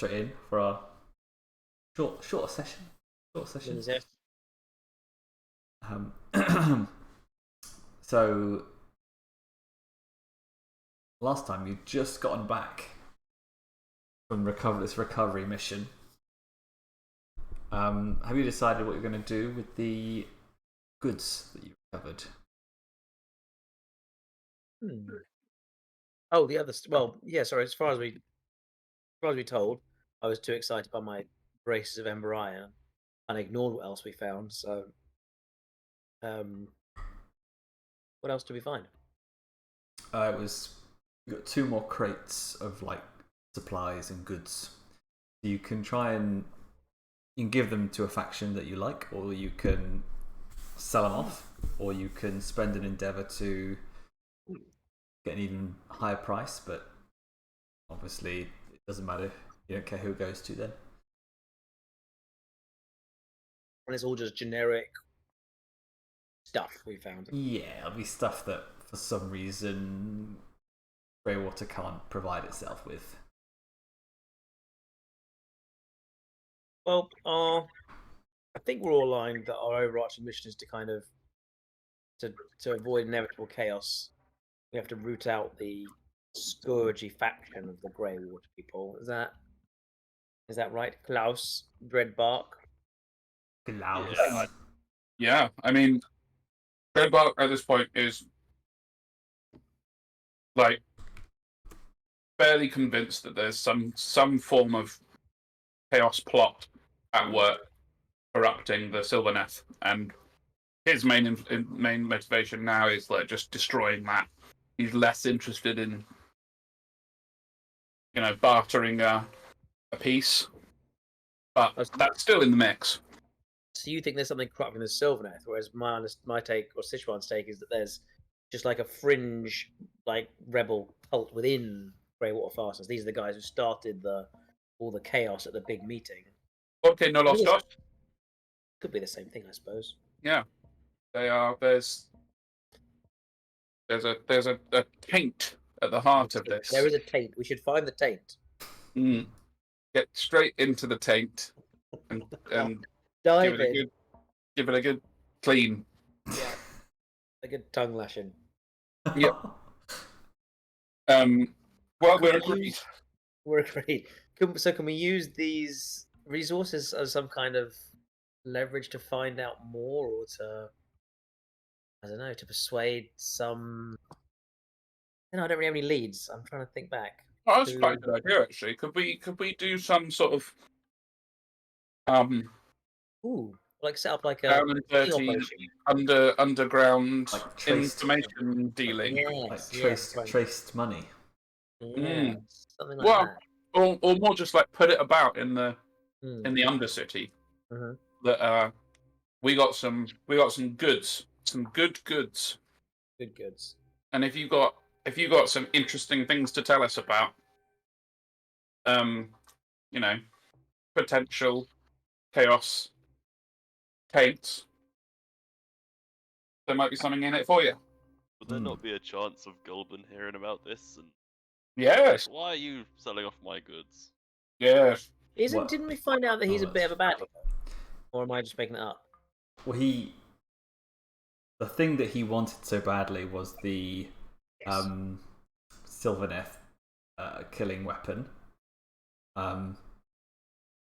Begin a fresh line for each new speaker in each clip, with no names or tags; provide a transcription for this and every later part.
straight in for our short session. Short session. So last time you'd just gotten back from this recovery mission. Have you decided what you're going to do with the goods that you recovered?
Oh, the other. Well, yeah. Sorry. As far as we told, I was too excited by my braces of Ember Iron and ignored what else we found. So, what else did we find?
You got 2 more crates of like supplies and goods. You can try and you can give them to a faction that you like, or you can sell them off, or you can spend an endeavor to get an even higher price. But obviously, it doesn't matter. You don't care who it goes to then.
And it's all just generic stuff we found.
Yeah, it'll be stuff that for some reason Greywater can't provide itself with.
Well, I think we're all aligned that our overarching mission is to kind of to avoid inevitable chaos. We have to root out the scourgy faction of the Greywater people. Is that right, Klaus? Dreadbark.
Klaus.
Yeah, I mean, Dreadbark at this point is like fairly convinced that there's some form of chaos plot at work corrupting the Sylvaneth, and his main motivation now is like just destroying that. He's less interested in bartering a piece, but that's still in the mix.
So you think there's something corrupting the Sylvaneth, whereas my take, or Sichuan's take, is that there's just like a fringe, like rebel cult within Greywater Fastness. These are the guys who started all the chaos at the big meeting.
Okay, no lost.
Could be the same thing, I suppose.
Yeah, they are. There's a taint at the heart of this.
There is a taint. We should find the taint.
Get straight into the taint and
dive
give it a good clean.
Yeah, a good tongue lashing.
Yep. Well, we're agreed.
We're agreed. So can we use these resources as some kind of leverage to find out more, or to, I don't know, to persuade some? I don't really have any leads. I'm trying to think back.
Oh, that's quite a good idea, actually. Could we do some sort of
like set up like a
underground
like
information dealing,
traced money.
Yeah, something like that.
Or more just like put it about in the Undercity. That we got some goods, some good goods.
Good goods.
And if you got some interesting things to tell us about, potential chaos taints, there might be something in it for you.
Would there not be a chance of Goldmane hearing about this? And
yes.
Why are you selling off my goods?
Yes.
Didn't we find out that he's a bit of a bad guy? Or am I just making it up?
Well, the thing that he wanted so badly was the Sylvaneth killing weapon.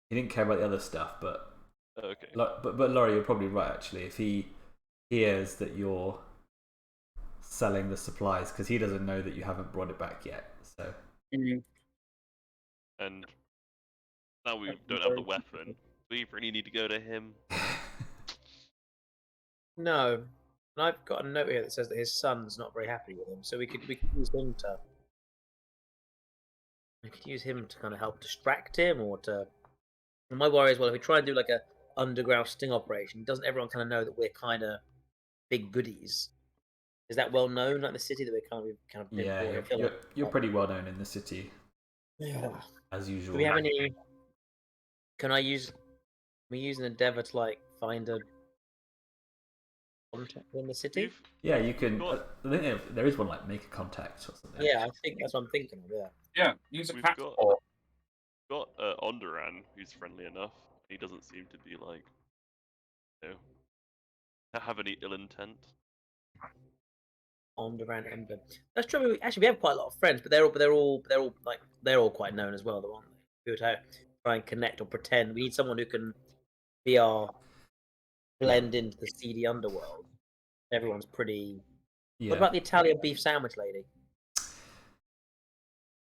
He didn't care about the other stuff, but
okay.
But Lawrie, you're probably right actually. If he hears that you're selling the supplies, because he doesn't know that you haven't brought it back yet, so.
And now we don't have the weapon. Do we really need to go to him?
No. And I've got a note here that says that his son's not very happy with him, so we could use him to. We could use him to kind of help distract him, or to. And my worry is, well, if we try and do like a underground sting operation, doesn't everyone kind of know that we're kind of big goodies? Is that well known, like the city, that we're kind of
yeah, you're pretty well known in the city.
Yeah.
As usual.
Do we have any? Can we use an endeavor to like find a contact in the city?
Yeah, you can. I think there is one, like make a contact or something.
Yeah, I think that's what I'm thinking of. Yeah.
Yeah, use a
We've
passport.
got Onduran, who's friendly enough. He doesn't seem to be like, you know, have any ill intent.
Onduran Ember. That's true. Actually, we have quite a lot of friends, but they're all quite known as well. The one who would try and connect or pretend. We need someone who can be our blend into the seedy underworld. Everyone's pretty.
Yeah.
What about the Italian beef sandwich lady?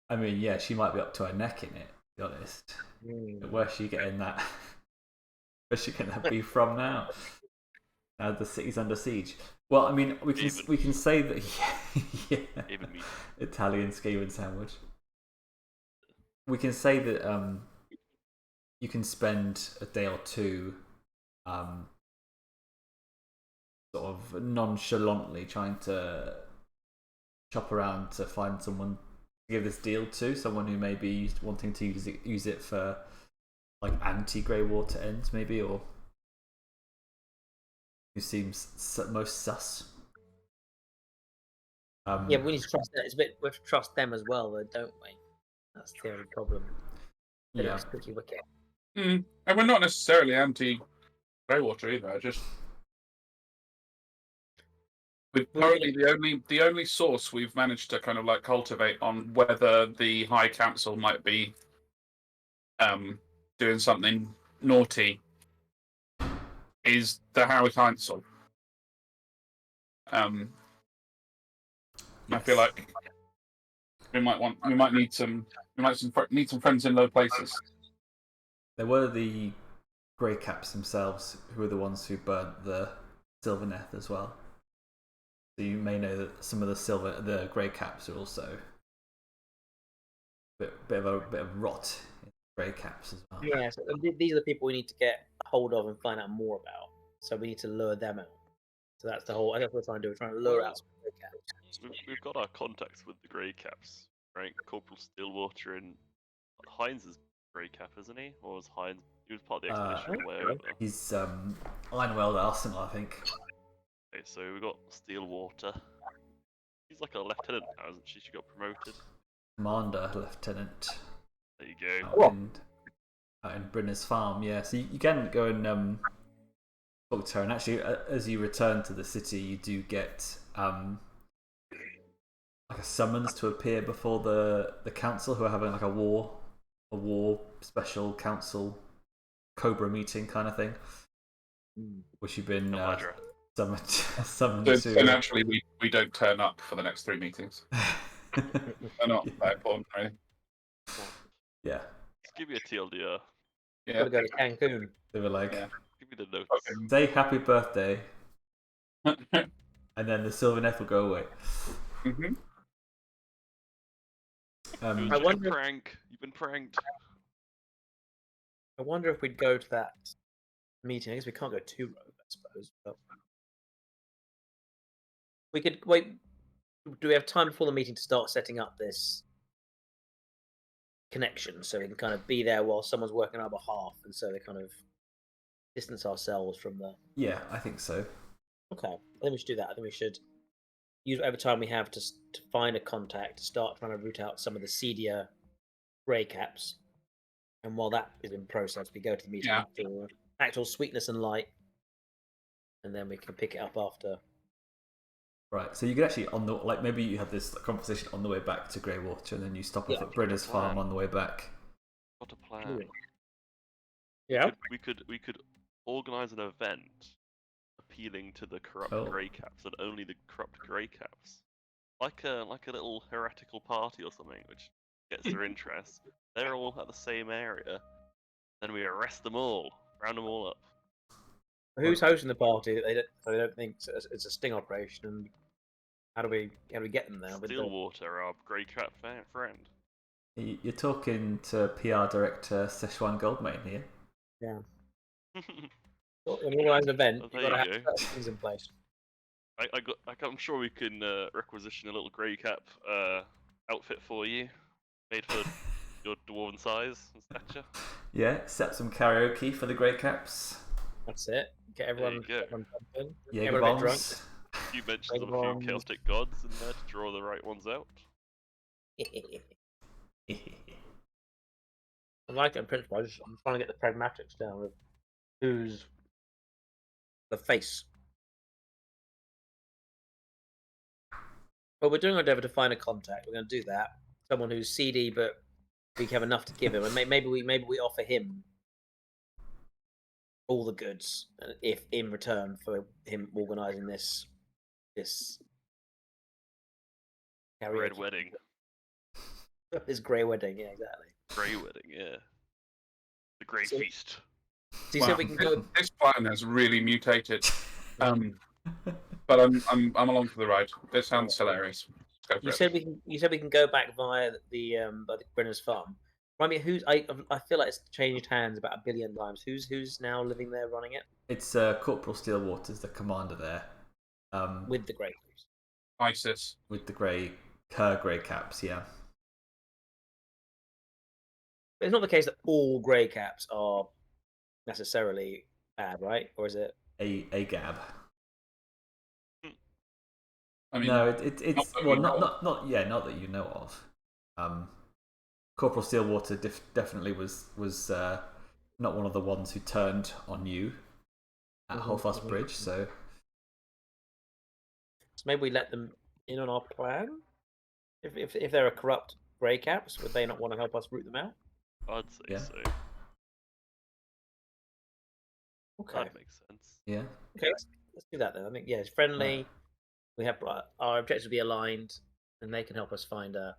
I mean, yeah, she might be up to her neck in it, to be honest. Where's she getting that? Where's she getting that beef from now? The city's under siege. Well, I mean, we can say that yeah, Italian skewer sandwich. We can say that you can spend a day or two sort of nonchalantly trying to shop around to find someone to give this deal to, someone who may be wanting to use it for like anti-grey water ends, maybe, or who seems most sus.
Yeah, we need to trust that. We have to trust them as well, though, don't we? That's the only problem.
Yeah.
Pretty wicked.
And we're not necessarily anti-greywater either. Just currently the only source we've managed to kind of like cultivate on whether the High Council might be doing something naughty is the High Council. I feel like we might need some friends in low places.
There were the Grey Caps themselves who were the ones who burnt the Sylvaneth as well. So you may know that some of the Grey Caps are also a bit of rot in Grey Caps as well.
Yeah, so these are the people we need to get hold of and find out more about. So we need to lure them out. So that's the whole. I guess what we're trying to do. We're trying to lure out some Grey Caps.
We've got our contacts with the Grey Caps, right? Corporal Stillwater and Heinz's Grey Cap, isn't he? Or was Heinz? He was part of the expedition on the way over.
He's Ironwell Arsenal, I think.
Okay, so we got Stillwater. She's like a lieutenant now, isn't she? She got promoted.
Commander, Lieutenant.
There you
go. Out in Brenner's farm, yeah. So you can go and talk to her. And actually, as you return to the city, you do get like a summons to appear before the council, who are having like a war special council Cobra meeting kind of thing, which you've been summoned to.
So naturally, we don't turn up for the next 3 meetings. They're not that important, right?
Yeah.
Just give me a TLDR.
Yeah.
Gotta go to Cancun.
They were like,
give me the notes.
Okay.
Say happy birthday, and then the Sylvaneth will go away.
Mm-hmm.
I wonder.
You've been pranked.
I wonder if we'd go to that meeting. I guess we can't go too rogue, I suppose. But we could wait. Do we have time before the meeting to start setting up this connection, so we can kind of be there while someone's working on our behalf, and so they kind of distance ourselves from the.
Yeah, I think so.
Okay, I think we should do that. I think we should use whatever time we have to find a contact to start trying to root out some of the seedier Grey Caps. And while that is in process, we go to the meeting for actual sweetness and light, and then we can pick it up after.
Right, so you could actually maybe you had this conversation on the way back to Greywater, and then you stop off at Brenner's farm on the way back.
What a plan!
Yeah,
we could organise an event appealing to the corrupt Grey Caps and only the corrupt Grey Caps, like a little heretical party or something, which gets their interest. They're all at the same area. Then we arrest them all, round them all up.
Who's hosting the party? They don't think it's a sting operation. And how do we get them there?
Stillwater, our Grey Cap friend.
You're talking to PR director Sichuan Goldmane here.
Yeah. When you organise an event,
Well,
you've got to have things in place.
I'm sure we can requisition a little Grey Cap outfit for you, made for your dwarven size and stature.
Yeah, set some karaoke for the Grey Caps.
That's it. Get everyone jumping.
Jaeger bombs.
You mentioned a few chaotic gods in there to draw the right ones out.
like it in principle. I'm trying to get the pragmatics down of who's the face. Well, we're doing our endeavour to find a contact. We're going to do that. Someone who's seedy, but we have enough to give him, and maybe we offer him all the goods, if in return for him organising this
Red wedding.
This grey wedding, yeah, exactly.
Grey wedding, yeah. The Grey Feast.
So you said we can go.
This plan has really mutated. But I'm along for the ride. This sounds hilarious.
You said we can go back via the Brenner's farm. I mean, I feel like it's changed hands about 1 billion times. Who's now living there, running it?
It's Corporal Steelwater's the commander there.
With the grey caps.
ISIS.
With the grey caps, yeah.
But it's not the case that all grey caps are necessarily bad, right? Or is it
a gab?
I mean,
no, it's well, not that you know of. Corporal Steelwater definitely was not one of the ones who turned on you at Holdfast Bridge. So
maybe we let them in on our plan. If there are corrupt grey caps, would they not want to help us root them out?
I'd say so.
Okay,
that makes sense.
Yeah.
Okay, let's do that then. I think it's friendly. Yeah. We have our objectives be aligned, and they can help us find a.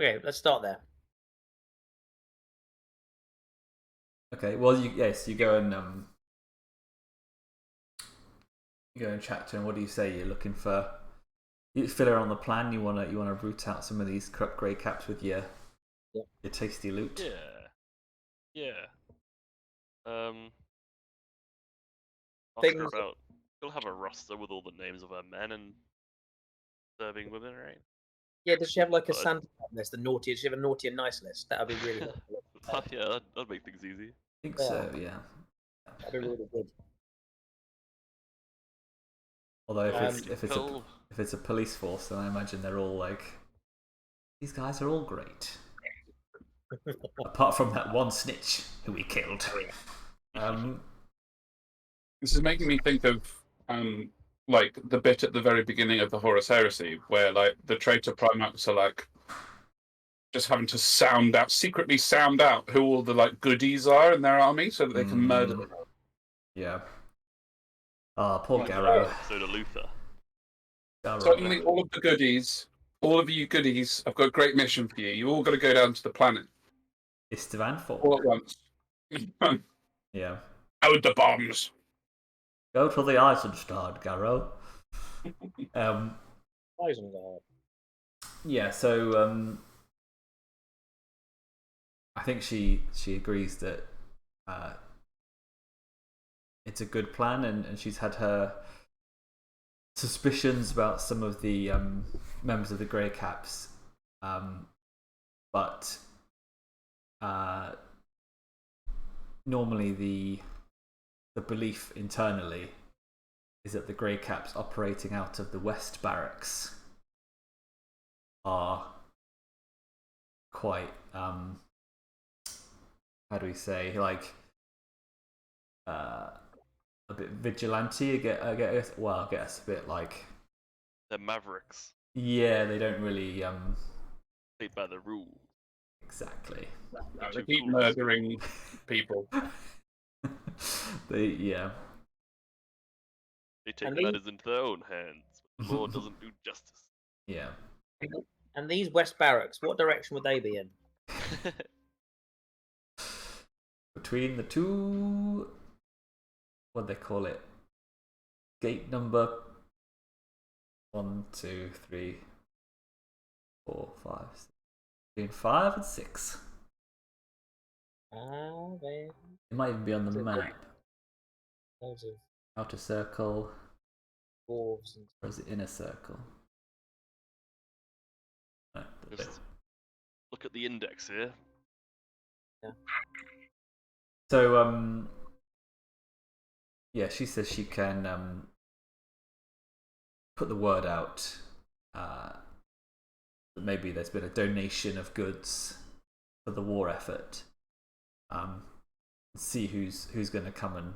Okay, let's start there.
Okay. Well, you go and chat to him. What do you say? You're looking for. You fill her on the plan. You wanna root out some of these corrupt grey caps with your tasty loot.
Yeah.
Things...
We'll have a roster with all the names of our men and serving women, right?
Yeah, does she have like a Santa list, the naughty? Does she have a naughty and nice list? That would be really good.
Yeah, that'd make things easy.
I think so, yeah.
That'd be really good.
Although if it's a police force, then I imagine they're all like, these guys are all great. Apart from that one snitch who we killed.
This is making me think of like the bit at the very beginning of the Horus Heresy, where like the traitor Primax are like just having to secretly sound out who all the like goodies are in their army, so that they can murder them.
Yeah. Poor Garrow.
So to Luther.
Suddenly, all of the goodies, all of you goodies, I've got a great mission for you. You all got to go down to the planet.
Istvan 4.
All at once.
Yeah.
Load the bombs.
Go to the Isengard, Garrow.
Isengard.
Yeah, so I think she agrees that it's a good plan, and she's had her suspicions about some of the members of the Grey Caps, but normally the belief internally is that the Grey Caps operating out of the West Barracks are quite how do we say, like a bit vigilante. I guess a bit like
they're mavericks.
Yeah, they don't really
play by the rules.
Exactly.
They keep murdering people.
They take matters into their own hands. But the law doesn't do justice.
Yeah.
And these West Barracks, what direction would they be in?
Between the two, what do they call it? Gate number 1, 2, 3, 4, 5, 6. Between 5 and 6. It might even be on the map. Outer circle. Or is it inner circle? No,
just look at the index here.
Yeah.
So yeah, she says she can put the word out that maybe there's been a donation of goods for the war effort, see who's going to come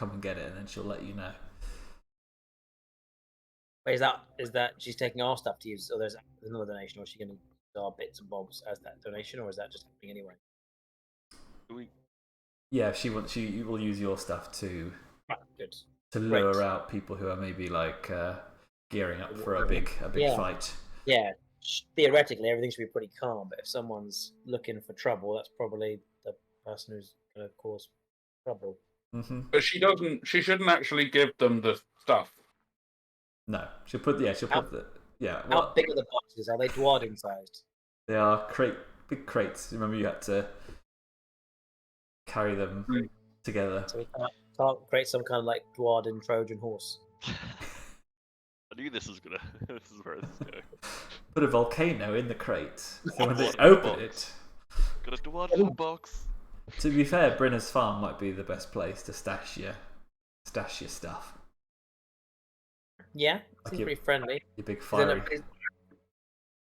and get it, and then she'll let you know.
Wait, is that she's taking our stuff to use, or there's another donation, or is she going to use our bits and bobs as that donation, or is that just happening anyway?
Yeah, she will use your stuff to
good.
to lure out people who are maybe like gearing up for a big fight.
Yeah, theoretically everything should be pretty calm, but if someone's looking for trouble, that's probably the person who's going to cause trouble.
Mm-hmm.
But she doesn't. She shouldn't actually give them the stuff.
No, she'll put the
How big are the boxes? Are they dwarven sized?
They are big crates. Remember, you had to carry them together.
So we can't create some kind of like dwarven Trojan horse.
I knew this was gonna. This is where this is going.
Put a volcano in the crate, so when they open it,
got a dwarven box.
To be fair, Brenner's farm might be the best place to stash your stuff.
Yeah, seems pretty friendly.
Your big fiery.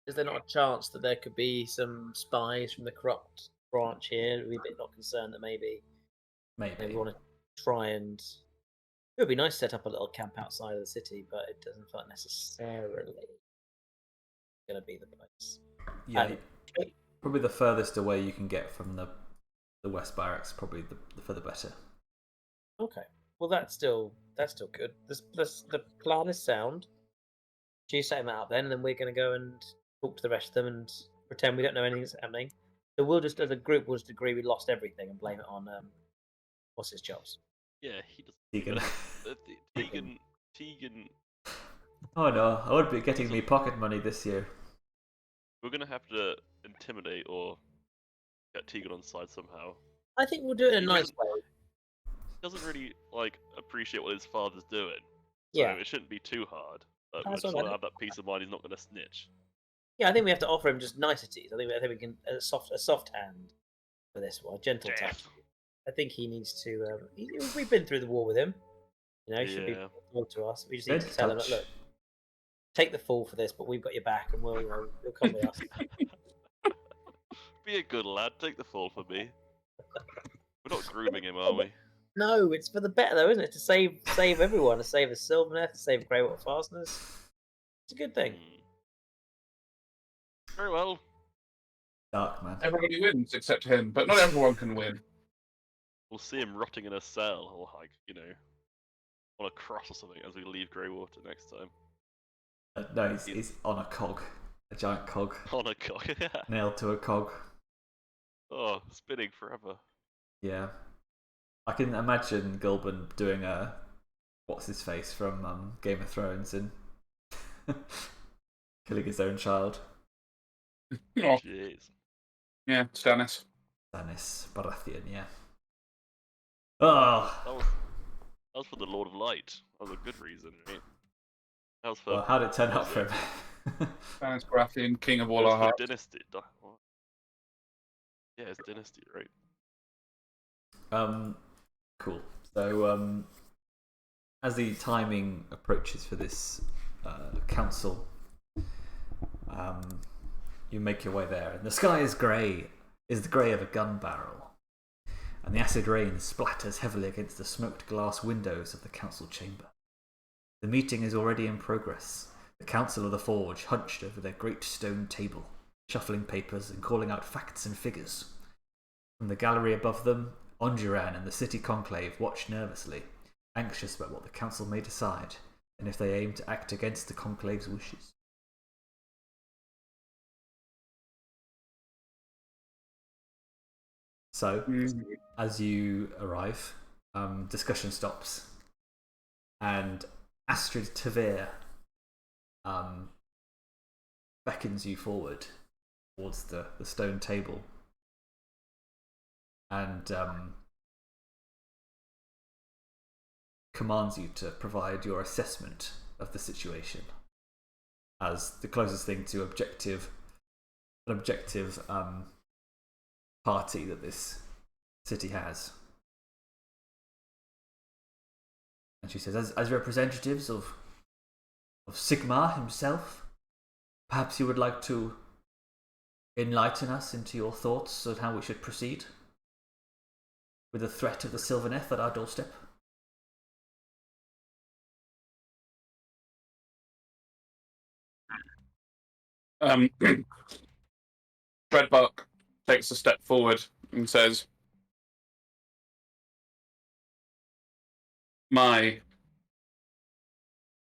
Is there not a chance that there could be some spies from the corrupt branch here? We're a bit not concerned that maybe we want to try and. It would be nice to set up a little camp outside of the city, but it doesn't feel like necessarily going to be the place.
Yeah, probably the furthest away you can get from the West Barracks, probably the better.
Okay, well that's still good. The plan is sound. She's setting that up then, and then we're going to go and talk to the rest of them and pretend we don't know anything's happening. So we'll just, as a group, we'll just agree we lost everything and blame it on what's his chops.
Yeah, he does. Tegan.
Oh no, I won't be getting me pocket money this year.
We're gonna have to intimidate or get Tegan on side somehow.
I think we'll do it in a nice way.
He doesn't really appreciate what his father's doing.
Yeah,
so it shouldn't be too hard. But we
That's
just
all
want to
right.
have that peace of mind. He's not gonna snitch.
Yeah, I think we have to offer him just niceties. I think we can a soft hand for this one, a gentle touch. I think he needs to. We've been through the war with him. You know, he should be loyal to us. We just need to tell him, look, take the fall for this, but we've got your back, and we'll come with us.
Be a good lad. Take the fall for me. We're not grooming him, are we?
No, it's for the better though, isn't it? To save everyone, to save the Sylvaneth, to save Greywater Fastness. It's a good thing.
Very well.
Dark man.
Everybody wins except him, but not everyone can win.
We'll see him rotting in a cell, or on a cross or something as we leave Greywater next time.
No, he's on a cog, a giant cog.
On a cog, yeah.
Nailed to a cog.
Oh, spinning forever.
Yeah, I can imagine Goldmane doing a what's his face from Game of Thrones and killing his own child.
Oh.
Jeez.
Yeah, Stannis
Baratheon, yeah. Oh.
That was for the Lord of Light. That was a good reason, right? That was for.
Well, how'd it turn out for him?
Stannis Baratheon, king of all our hearts.
Dynasty. Yeah, it's dynasty, right?
Cool. So, as the timing approaches for this council, you make your way there, and the sky is the grey of a gun barrel, and the acid rain splatters heavily against the smoked glass windows of the council chamber. The meeting is already in progress. The Council of the Forge hunched over their great stone table, shuffling papers and calling out facts and figures. From the gallery above them, Onduran and the city conclave watch nervously, anxious about what the council may decide, and if they aim to act against the conclave's wishes. So, as you arrive, discussion stops, and Astrid Tavir beckons you forward towards the stone table, and commands you to provide your assessment of the situation as the closest thing to an objective party that this city has. And she says, as representatives of Sigmar himself, perhaps you would like to enlighten us into your thoughts on how we should proceed with the threat of the Sylvaneth at our doorstep?
Dreadbark takes a step forward and says, "My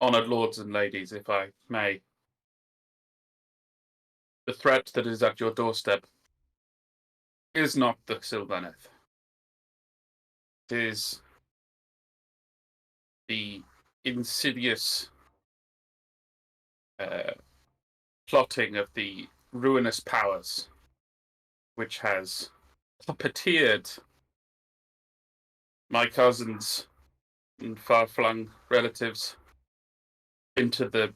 honoured lords and ladies, if I may, the threat that is at your doorstep is not the Sylvaneth. It is the insidious plotting of the ruinous powers, which has puppeteered my cousins and far-flung relatives into the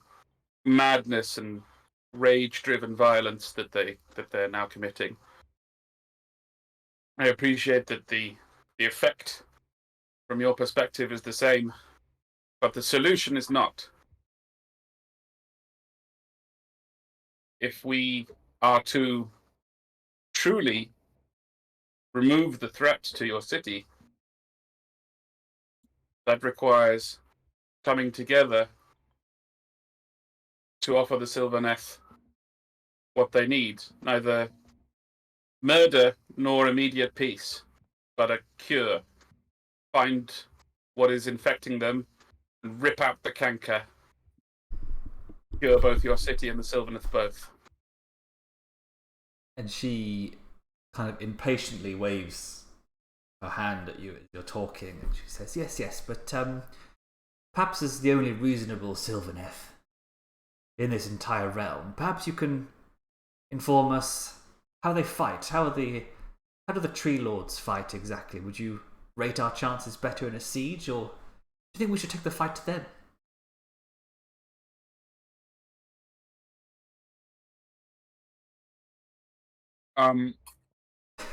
madness and rage-driven violence that they're now committing. I appreciate that the effect from your perspective is the same, but the solution is not. If we are to truly remove the threat to your city, that requires coming together to offer the Sylvaneth what they need, neither murder nor immediate peace, but a cure. Find what is infecting them and rip out the canker. Cure both your city and the Sylvaneth both."
And she kind of impatiently waves her hand at you as you're talking, and she says, yes, but perhaps as the only reasonable Sylvaneth in this entire realm, perhaps you can inform us how they fight. How do the Tree Lords fight exactly? Would you rate our chances better in a siege, or do you think we should take the fight to them?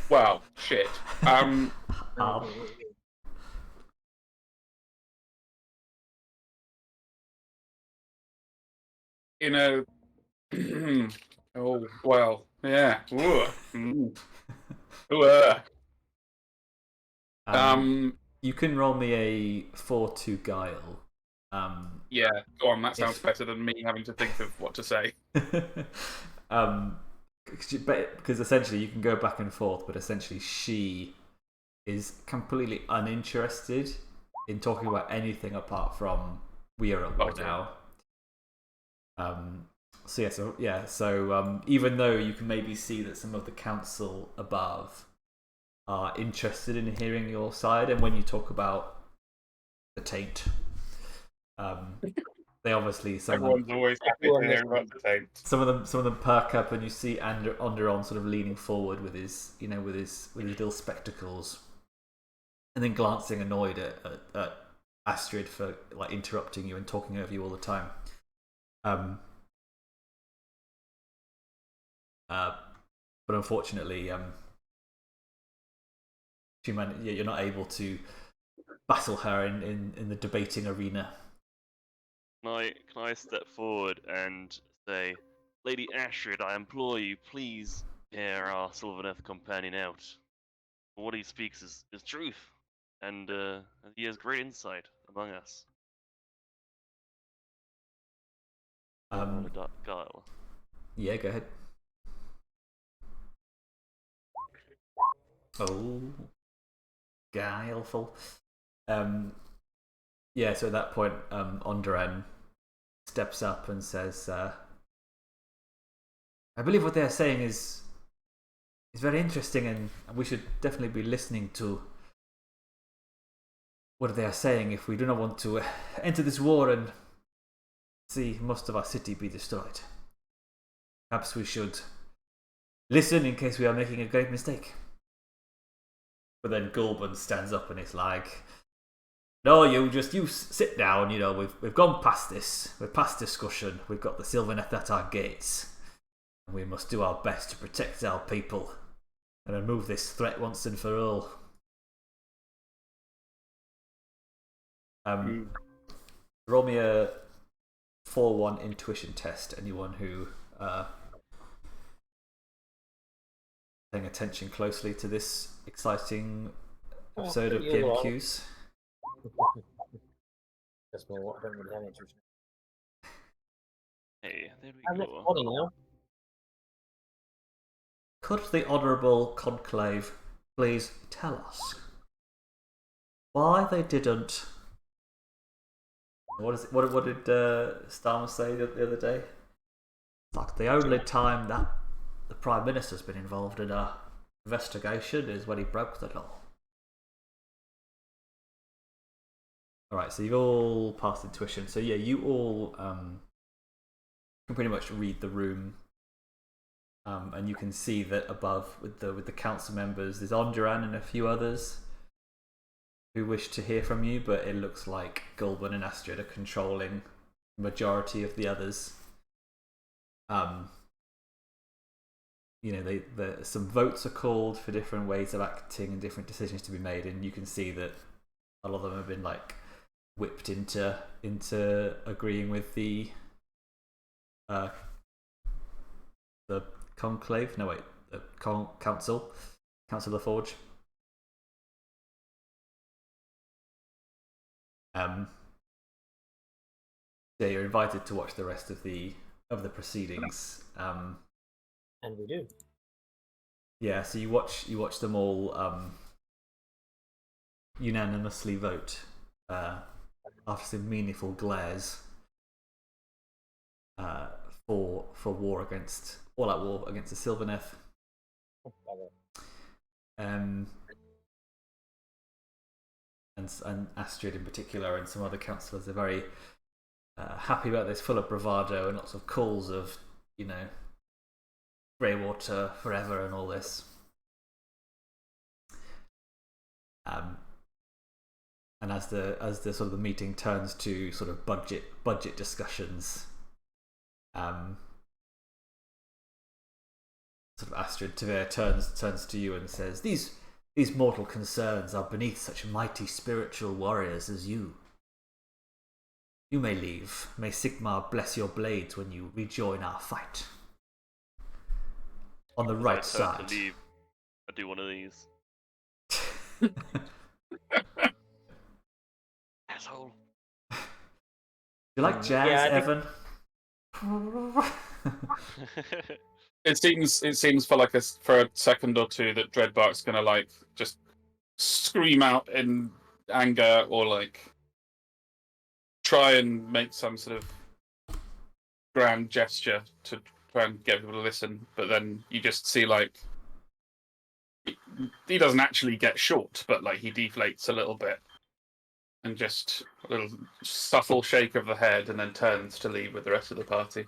Well, shit. In a oh well, yeah.
You can roll me a 4-2 guile.
Yeah, go on. That sounds better than me having to think of what to say.
Because essentially you can go back and forth, but essentially she is completely uninterested in talking about anything apart from we are at war now. So even though you can maybe see that some of the council above are interested in hearing your side, and when you talk about the taint, they obviously
everyone's always happy to hear about the taint.
Some of them perk up, and you see Onduran sort of leaning forward with his little spectacles, and then glancing annoyed at Astrid for like interrupting you and talking over you all the time. But unfortunately, you're not able to battle her in the debating arena.
Can I step forward and say, Lady Astrid, I implore you, please hear our Sylvaneth companion out. What he speaks is truth, and he has great insight among us. Guile.
Yeah, go ahead. Oh, guileful. Yeah, so at that point, Onduran steps up and says, I believe what they're saying is very interesting, and we should definitely be listening to what they are saying if we do not want to enter this war and see most of our city be destroyed. Perhaps we should listen in case we are making a great mistake. But then Goldmane stands up and is like, "No, you sit down. You know, we've gone past this. We're past discussion. We've got the Sylvaneth at our gates, and we must do our best to protect our people and remove this threat once and for all." Roll me a 4-1 intuition test. Anyone who paying attention closely to this exciting
Oh,
episode of
you are.
PMQs.
That's more what I don't really have interest in.
Hey, there
I'm
we
not
go.
funny now.
Could the Honourable Conclave please tell us why they didn't? What did Starmer say the other day? It's like the only time that the Prime Minister's been involved in a investigation is when he broke the law. Alright, so you've all passed intuition. So yeah, you all can pretty much read the room. And you can see that above with the council members, there's Onduran and a few others who wish to hear from you, but it looks like Goldmane and Astrid are controlling the majority of the others. You know, some votes are called for different ways of acting and different decisions to be made, and you can see that a lot of them have been like whipped into agreeing with the conclave. No wait, the council of the Forge. Yeah, you're invited to watch the rest of the proceedings.
And we do.
Yeah, so you watch them all unanimously vote after some meaningful glares for war against all-out war against the Sylvaneth. And Astrid in particular and some other councillors are very happy about this, full of bravado and lots of calls of, you know, Greywater forever and all this. And as the sort of the meeting turns to sort of budget discussions, sort of Astrid Tavere turns to you and says, These mortal concerns are beneath such mighty spiritual warriors as you. You may leave. May Sigmar bless your blades when you rejoin our fight. On the right side.
To leave, I do one of these. Asshole.
You like jazz, Evan?
It seems for for a second or two that Dreadbark's gonna like just scream out in anger or like try and make some sort of grand gesture to try and get people to listen, but then you just see like he doesn't actually get short, but like he deflates a little bit and just a little subtle shake of the head and then turns to leave with the rest of the party.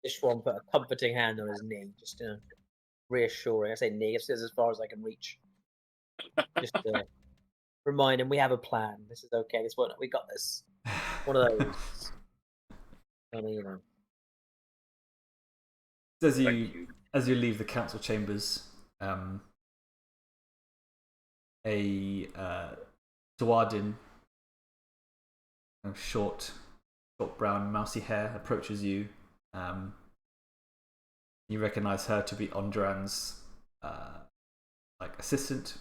Sichuan put a comforting hand on his knee, just reassuring. I say knee, it's as far as I can reach. Just to remind him we have a plan. This is okay. We got this. One of those. I mean, you know.
As you leave the council chambers, a Dwarden, short brown mousy hair, approaches you. You recognise her to be Onduran's assistant,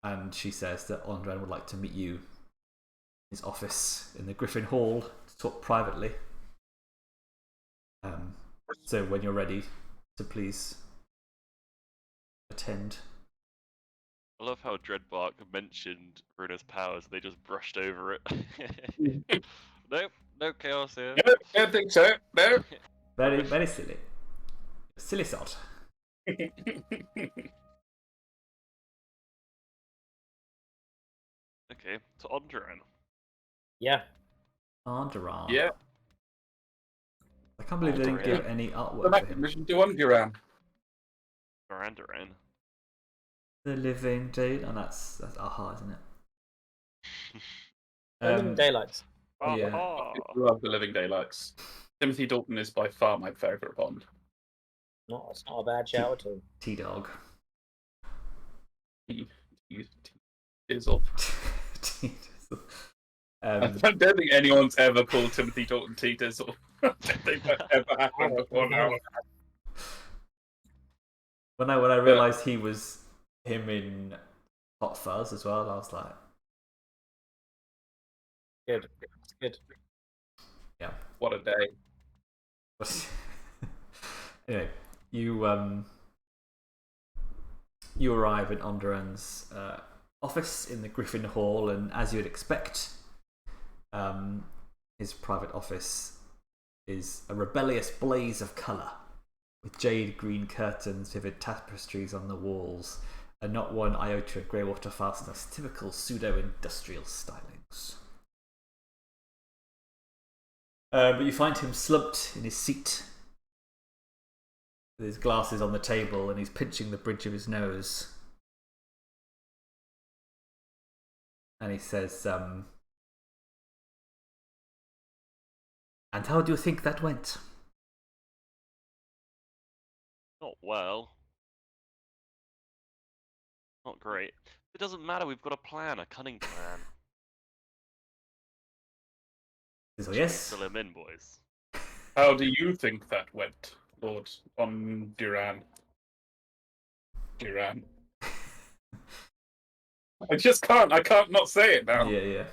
and she says that Onduran would like to meet you in his office in the Griffin Hall to talk privately. So when you're ready, to please attend.
I love how Dreadbark mentioned Runa's powers. They just brushed over it. Nope, no chaos here.
No, I don't think so. No.
Very, very silly. Silly sod.
Okay, to Onduran.
Yeah.
Onduran.
Yeah.
I can't believe they didn't give any artwork
Go back
for
to
him.
Mission to Onduran.
Onduran.
The Living Day. And that's aha, isn't it?
Living Daylights.
Yeah.
I love the Living Daylights. Timothy Dalton is by far my favourite Bond.
It's not a bad shout at all.
T-Dog.
Dizzle.
T-Dizzle.
I don't think anyone's ever called Timothy Dalton T-Dizzle. I don't think that ever happened before now.
When I realised he was him in Hot Fuzz as well, I was like,
Good. Good.
yeah.
What a day.
Anyway, you arrive in Onduran's office in the Griffin Hall, and as you'd expect, his private office is a rebellious blaze of colour, with jade green curtains, vivid tapestries on the walls, and not one iota of grey-water fastness, typical pseudo-industrial stylings. But you find him slumped in his seat, with his glasses on the table, and he's pinching the bridge of his nose. And he says, and how do you think that went?
Not well. Not great. It doesn't matter, we've got a plan, a cunning plan.
So yes.
Fill him in, boys.
How do you think that went, Lord Onduran? Duran. I just can't. I can't not say it now.
Yeah.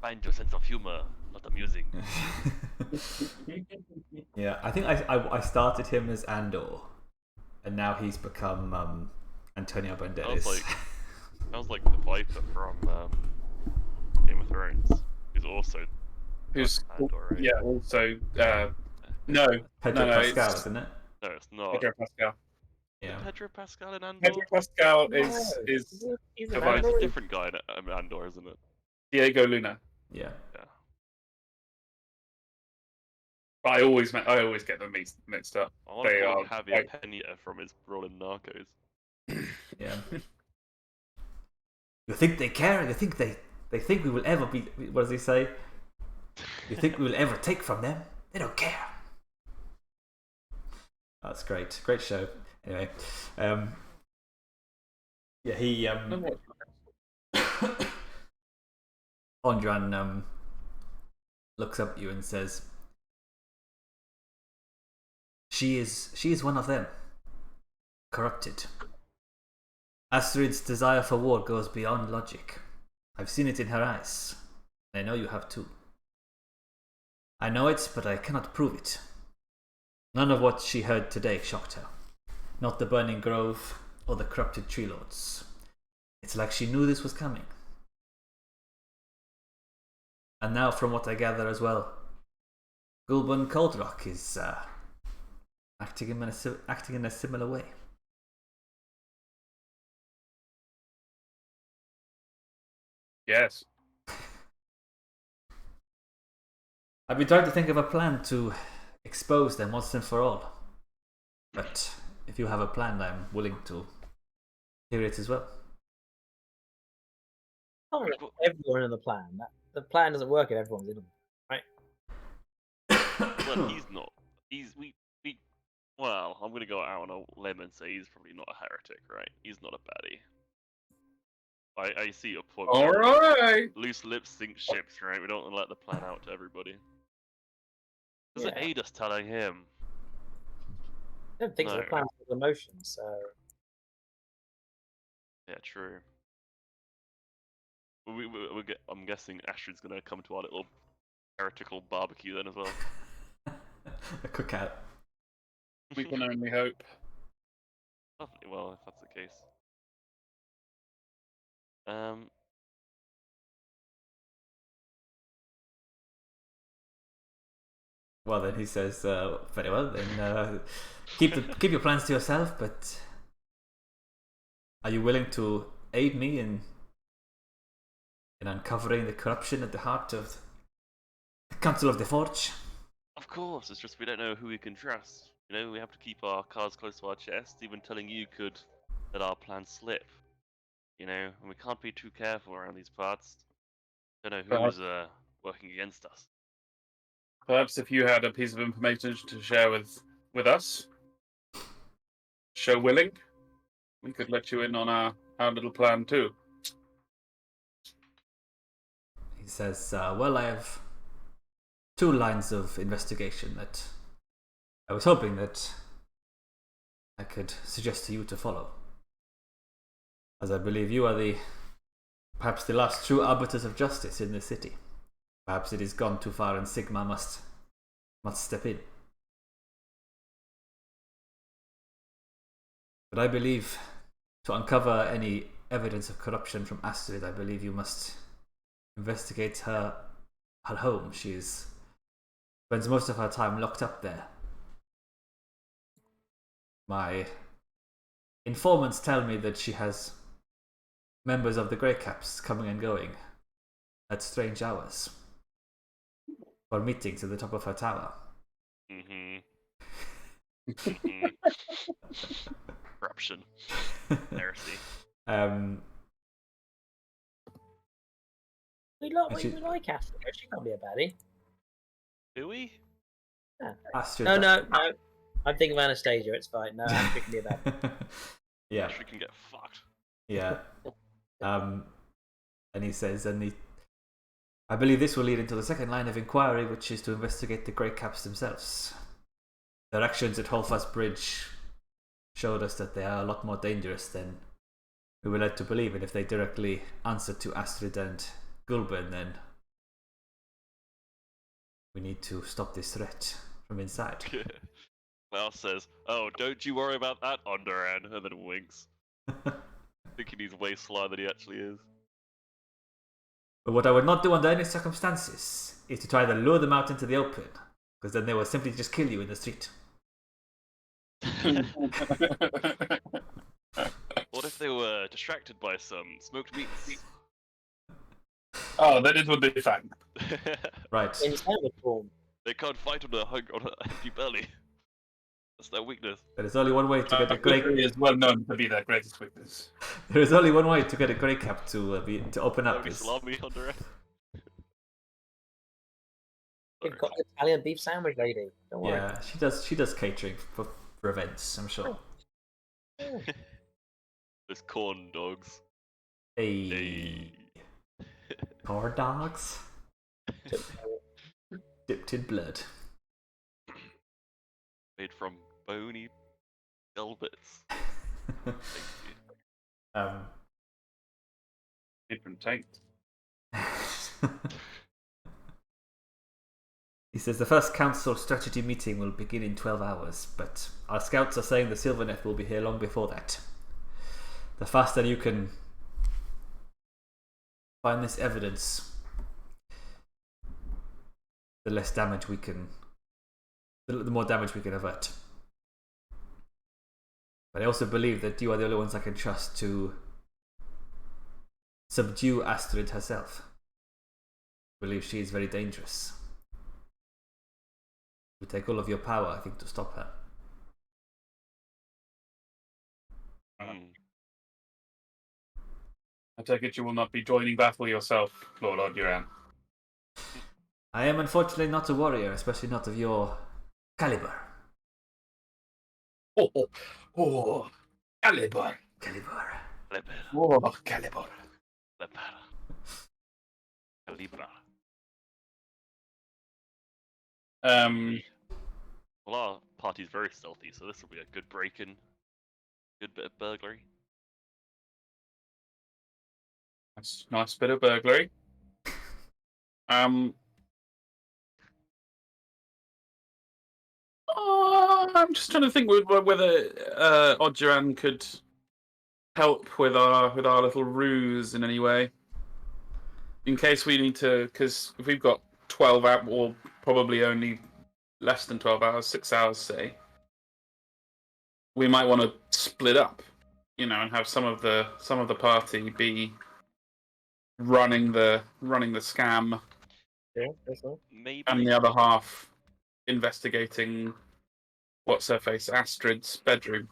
Find your sense of humor, not amusing.
Yeah, I think I started him as Andor, and now he's become Antonio Banderas.
Sounds like the Viper from Game of Thrones, who's Andor, right?
Yeah, also no,
Pedro
no,
Pascal,
it's
isn't it?
No, it's not.
Pedro Pascal.
Yeah.
Pedro Pascal and Andor?
Pedro Pascal
No,
is
he's an
Divine.
It's a
android.
different guy in Andor, isn't it?
Diego Luna.
Yeah.
Yeah.
But I always get them mixed up.
I want
They
to
are
call him Javier Pena from his role in Narcos.
Yeah. You think they care? You think they think we will ever be? What does he say? You think we will ever take from them? They don't care. That's great. Great show. Anyway, yeah, he Onduran looks up at you and says, She is one of them. Corrupted. Astrid's desire for war goes beyond logic. I've seen it in her eyes. I know you have too. I know it, but I cannot prove it. None of what she heard today shocked her. Not the burning grove or the corrupted tree lords. It's like she knew this was coming. And now, from what I gather as well, Gulbin Coldrock is acting in a similar way.
Yes.
I've been trying to think of a plan to expose them once and for all. But if you have a plan, I'm willing to hear it as well.
Can't let everyone in the plan. The plan doesn't work if everyone's in them, right?
Well, he's not. Well, I'm gonna go out on a limb and say he's probably not a heretic, right? He's not a baddie. I see your point.
All right.
Loose lips sink ships, right? We don't want to let the plan out to everybody. Does it aid us telling him?
I don't think so. The plan's with emotions, so.
Yeah, true. I'm guessing Astrid's gonna come to our little heretical barbecue then as well.
A cookout.
We can only hope.
Well, if that's the case.
Well, then he says, very well, then keep your plans to yourself, but are you willing to aid me in uncovering the corruption at the heart of the Council of the Forge?
Of course, it's just we don't know who we can trust. You know, we have to keep our cards close to our chest. Even telling you could let our plans slip. You know, and we can't be too careful around these parts. Don't know who's working against us.
Perhaps if you had a piece of information to share with us, show willing, we could let you in on our little plan too.
He says, well, I have 2 lines of investigation that I was hoping that I could suggest to you to follow, as I believe you are perhaps the last true arbiters of justice in this city. Perhaps it has gone too far and Sigmar must step in. But I believe to uncover any evidence of corruption from Astrid, I believe you must investigate her home. She spends most of her time locked up there. My informants tell me that she has members of the Grey Caps coming and going at strange hours for meetings at the top of her tower.
Corruption. Heresy.
We like Astrid. She can't be a baddie.
Do we?
Astrid,
No. I'm thinking of Anastasia. It's fine. No, Astrid can be a baddie.
Yeah.
Astrid can get fucked.
Yeah. And he says, I believe this will lead into the second line of inquiry, which is to investigate the Grey Caps themselves. Their actions at Holfast Bridge showed us that they are a lot more dangerous than we were led to believe, and if they directly answer to Astrid and Goldmane, then we need to stop this threat from inside.
Klaus says, "Oh, don't you worry about that, Onduran," and then winks. Thinking he's way slower than he actually is.
But what I would not do under any circumstances is to try to lure them out into the open, because then they will simply just kill you in the street.
What if they were distracted by some smoked meats?
Oh, then it would be fine.
Right.
In sandwich form.
They can't fight on an empty belly. That's their weakness.
There is only one way to get a Grey.
He is well known to be their greatest weakness.
There is only one way to get a Grey Cap to open up.
Only salami, Onduran.
We've got the Italian beef sandwich lady. Don't worry.
Yeah, she does catering for events, I'm sure.
Oh.
There's corn dogs.
Hey. Corn dogs dipped in blood.
Made from bony skull bits. Thank you.
Different taint.
He says the first council strategy meeting will begin in 12 hours, but our scouts are saying the Sylvaneth will be here long before that. The faster you can find this evidence, the less damage we can, the more damage we can avert. But I also believe that you are the only ones I can trust to subdue Astrid herself. I believe she is very dangerous. It would take all of your power, I think, to stop her.
I take it you will not be joining battle yourself, Lord Onduran.
I am unfortunately not a warrior, especially not of your caliber.
Oh, caliber.
Caliber.
Oh, caliber.
Calibra. Well, our party's very stealthy, so this will be a good break-in. Good bit of burglary.
Nice bit of burglary. I'm just trying to think whether Onduran could help with our little ruse in any way. In case we need to, because if we've got 12 hours, or probably only less than 12 hours, 6 hours, say, we might want to split up, and have some of the party be running the scam,
Yeah, that's all.
Maybe.
and the other half investigating what's her face, Astrid's bedroom.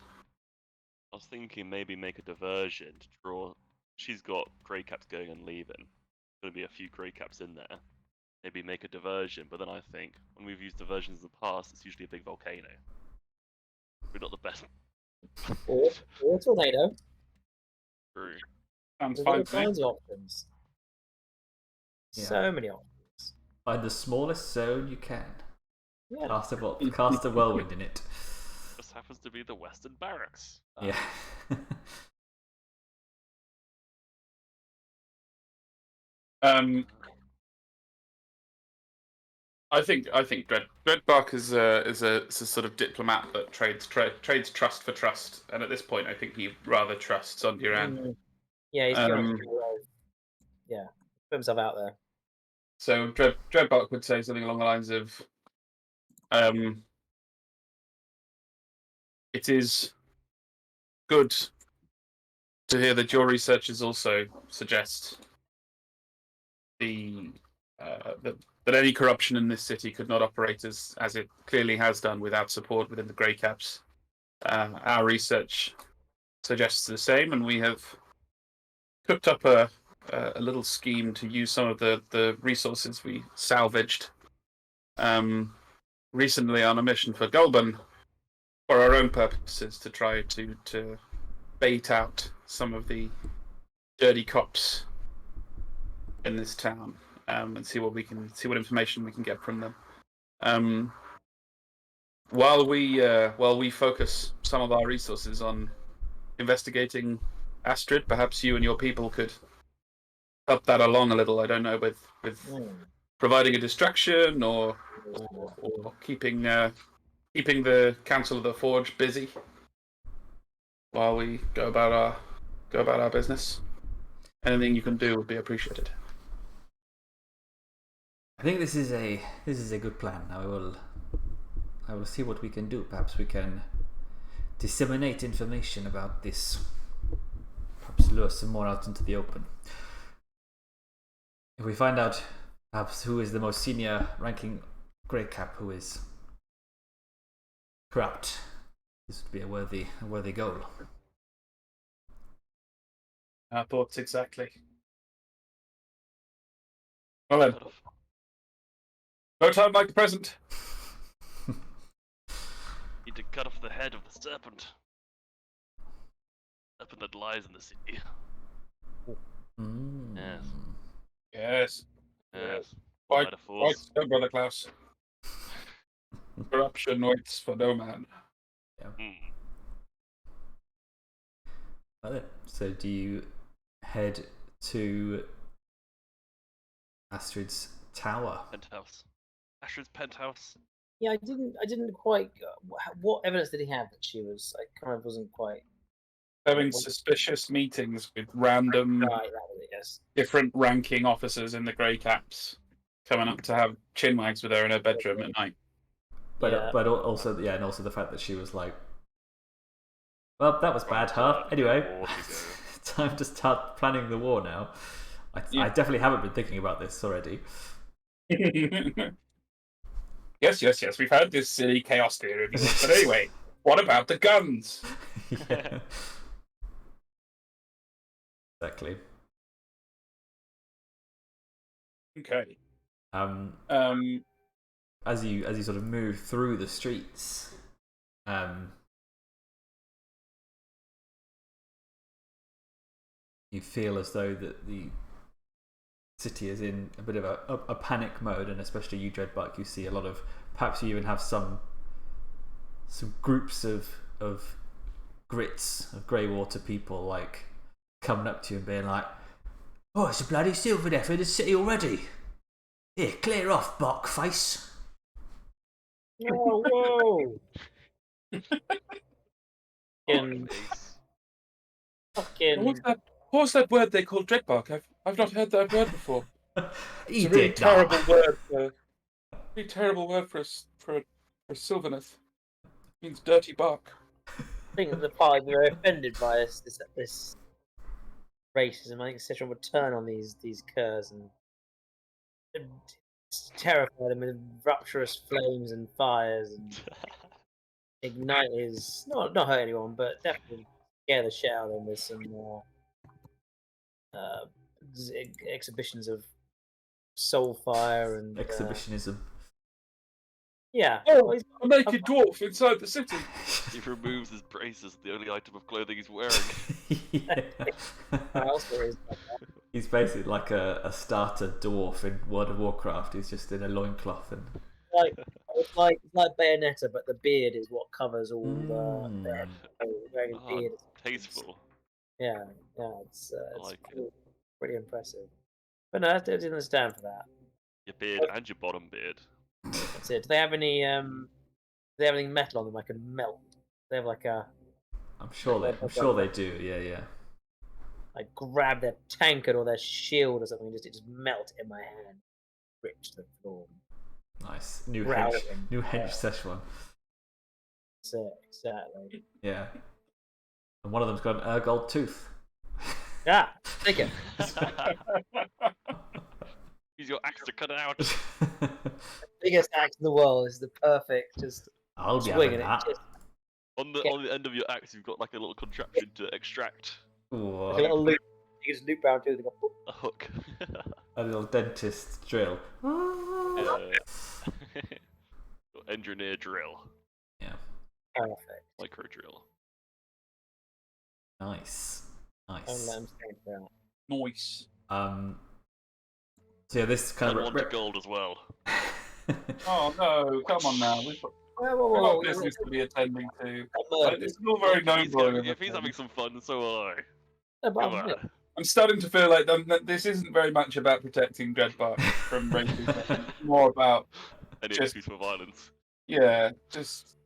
I was thinking maybe make a diversion to draw. She's got grey caps going and leaving. Going to be a few grey caps in there. Maybe make a diversion, but then I think when we've used diversions in the past, it's usually a big volcano. We're not the best.
Or a tornado.
True.
Sounds
There's
fine
all
to me.
kinds of options.
Yeah.
So many options.
Find the smallest zone you can.
Yeah.
Cast a whirlwind in it.
Just happens to be the Western Barracks.
Yeah.
I think Dreadbark is a sort of diplomat that trades trust for trust, and at this point, I think he rather trusts Onduran.
Yeah, he's going to put himself out there.
So Dreadbark would say something along the lines of, "It is good to hear that your researchers also suggest that any corruption in this city could not operate as it clearly has done without support within the Grey Caps. Our research suggests the same, and we have cooked up a little scheme to use some of the resources we salvaged recently on a mission for Goldmane for our own purposes, to try to bait out some of the dirty cops in this town, and see what information we can get from them. While we focus some of our resources on investigating Astrid, perhaps you and your people could help that along a little. I don't know, with providing a distraction or keeping the Council of the Forge busy while we go about our business. Anything you can do would be appreciated.
I think this is a good plan. I will see what we can do. Perhaps we can disseminate information about this. Perhaps lure some more out into the open. If we find out perhaps who is the most senior ranking Grey Cap who is corrupt, this would be a worthy goal.
Our thoughts exactly. Well then, no time like the present.
Need to cut off the head of the serpent. Serpent that lies in the city. Yes.
Yes.
Yes.
Quite
Metaphors.
so, Brother Klaus. Corruption waits for no man.
Yeah. Well, then, so do you head to Astrid's tower?
Penthouse. Astrid's penthouse.
Yeah, I didn't quite. What evidence did he have that she was? I kind of wasn't quite.
Having suspicious meetings with random,
Right, that was it, yes.
different ranking officers in the Grey Caps coming up to have chinwags with her in her bedroom at night.
But also and also the fact that she was like, well, that was bad, huh? Anyway, time to start planning the war now. I definitely haven't been thinking about this already.
Yes. We've had this silly chaos theory of yours, but anyway, what about the guns?
Yeah. Exactly.
Okay.
As you sort of move through the streets, you feel as though that the city is in a bit of a panic mode, and especially you, Dreadbark, you see a lot of, perhaps you even have some groups of grits, of Greywater people, like coming up to you and being like, "Oh, it's a bloody silver death in the city already. Here, clear off, Barkface."
Whoa! Fucking.
What's that word they call Dreadbark? I've not heard that word before.
He
It's a really
did
terrible
not.
word. Really terrible word for a Sylvaneth. It means dirty bark.
I think the part they're offended by this racism. I think Sichuan would turn on these curs and terrify them with rapturous flames and fires and ignite his not hurt anyone, but definitely scare the shit out of them with some more exhibitions of soul fire and
Exhibitionism.
yeah.
Oh, a naked dwarf inside the city.
He removes his braces, the only item of clothing he's wearing.
Yeah. He's basically like a starter dwarf in World of Warcraft. He's just in a loincloth and
It's like Bayonetta, but the beard is what covers all the head. So wearing a
Oh,
beard.
tasteful.
Yeah, it's
like
pretty impressive. But no, I didn't understand for that.
Your beard and your bottom beard.
That's it. Do they have any do they have anything metal on them I can melt? They have like a.
I'm sure they do. Yeah.
I grab their tankard or their shield or something, it just melt in my hand, rip to the floor.
Nice. New
Growling.
hench Sichuan.
So, exactly.
Yeah. And one of them's got an gold tooth.
Yeah, take it.
Use your axe to cut it out.
Biggest axe in the world is the perfect just
I'll be
swing
having
and
that.
it just
On the end of your axe, you've got like a little contraption to extract
Ooh,
like a little loop. You just loop round tooth and go. Boop.
a hook.
a little dentist drill.
Engineer drill.
Yeah.
Perfect.
Micro drill.
Nice.
Don't let them stand for that.
Nice.
So yeah, this kind
And
of
one to gold as well.
Oh no! Come on now. We've got
Whoa.
business to be attending to.
Murder.
It's all very noble.
If he's having some fun, so will I.
No, but
Come on.
I'm starting to feel like this isn't very much about protecting Dreadbark from racism. It's more about
Any
just-
excuse for violence.
just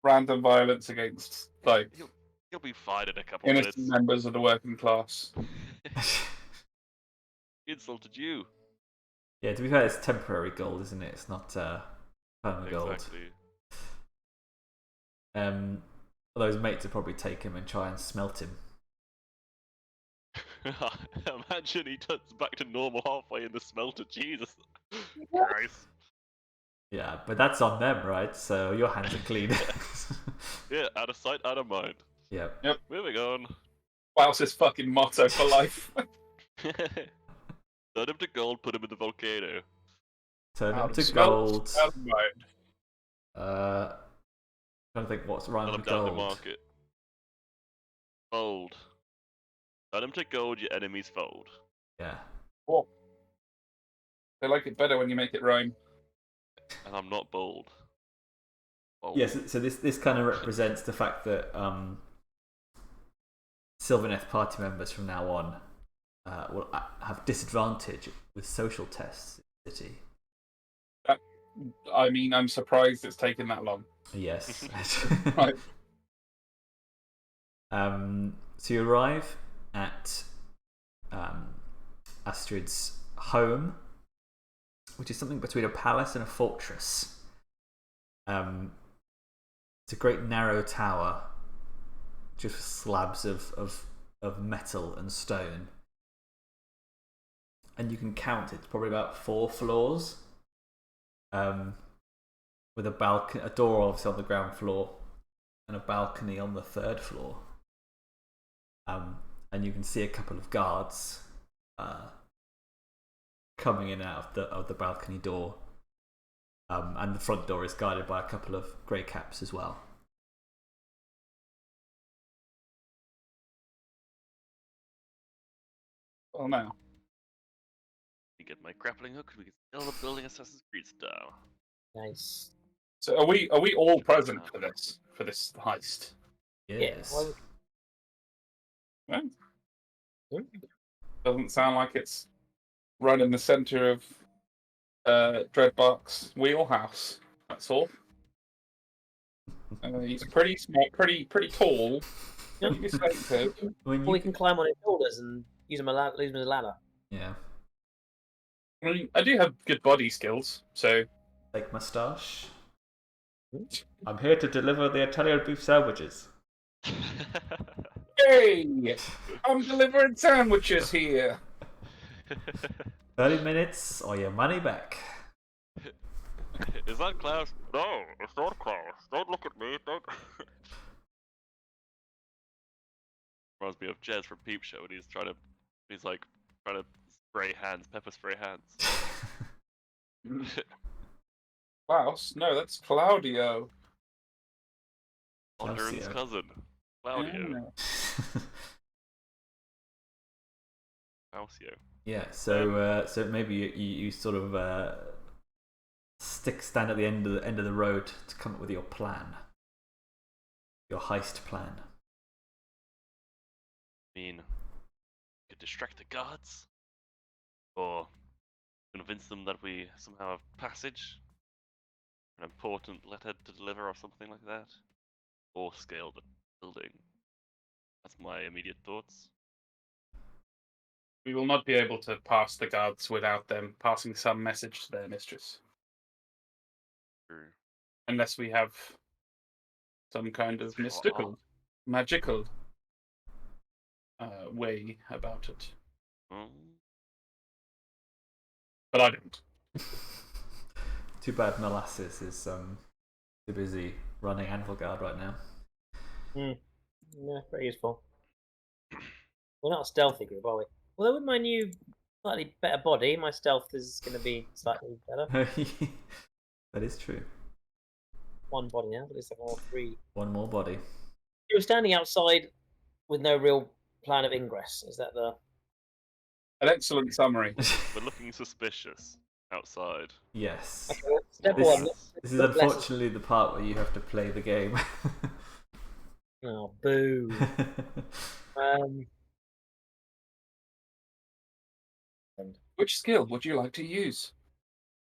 random violence against like
He'll be fine in a couple
innocent
minutes.
members of the working class.
He insulted you.
Yeah, to be fair, it's temporary gold, isn't it? It's not permanent gold.
Exactly.
Although his mates would probably take him and try and smelt him.
Imagine he turns back to normal halfway in the smelter. Jesus Christ.
Yeah, but that's on them, right? So your hands are clean.
Yeah, out of sight, out of mind.
Yeah.
Yep.
Moving on.
Klaus's fucking motto for life.
Turn him to gold, put him in the volcano.
Turn him to
Smelt,
gold.
out of mind.
Trying to think what's rhymes
Sell him
with
down the
gold.
market. Fold. Turn him to gold, your enemies fold.
Yeah.
Whoa. They like it better when you make it rhyme.
And I'm not bold. Bold.
Yes. So this kind of represents the fact that Sylvaneth party members from now on will have disadvantage with social tests in the city.
I mean, I'm surprised it's taken that long.
Yes.
Right.
So you arrive at Astrid's home, which is something between a palace and a fortress. It's a great narrow tower, just slabs of metal and stone. And you can count it's probably about 4 floors. With a door obviously on the ground floor, and a balcony on the 3rd floor. And you can see a couple of guards coming in and out of the balcony door. And the front door is guarded by a couple of grey caps as well.
Well, now.
You get my grappling hook, we can still the building Assassin's Creed style.
Nice.
So are we all present for this heist?
Yes.
Yeah.
Well, doesn't sound like it's right in the centre of Dreadbark's wheelhouse. That's all. He's pretty small, pretty tall.
Yeah.
You can say so.
When
Or we can climb on his shoulders and use him as a ladder.
Yeah.
I mean, I do have good body skills, so.
Fake moustache. I'm here to deliver the Italian beef sandwiches.
Hey! I'm delivering sandwiches here.
30 minutes or your money back.
Is that Klaus? No, it's not Klaus. Don't look at me. Don't. Reminds me of Jez from Peep Show, and he's trying to spray hands, pepper spray hands.
Klaus? No, that's Claudio.
Onduran's cousin, Claudio.
Yeah.
Clausio.
Yeah, so maybe you sort of stand at the end of the road to come up with your plan, your heist plan.
I mean, we could distract the guards, or convince them that we somehow have passage, an important letter to deliver, or something like that, or scale the building. That's my immediate thoughts.
We will not be able to pass the guards without them passing some message to their mistress.
True.
Unless we have some kind of mystical, magical way about it. But I don't.
Too bad Molasses is too busy running Anvil Guard right now.
Yeah, very useful. We're not a stealthy group, are we? Although with my new, slightly better body, my stealth is going to be slightly better.
That is true.
One body now, but it's like all three.
One more body.
You're standing outside with no real plan of ingress. Is that the...
An excellent summary.
We're looking suspicious outside.
Yes.
Okay, well, step one.
This is unfortunately the part where you have to play the game.
Oh, boo.
Which skill would you like to use?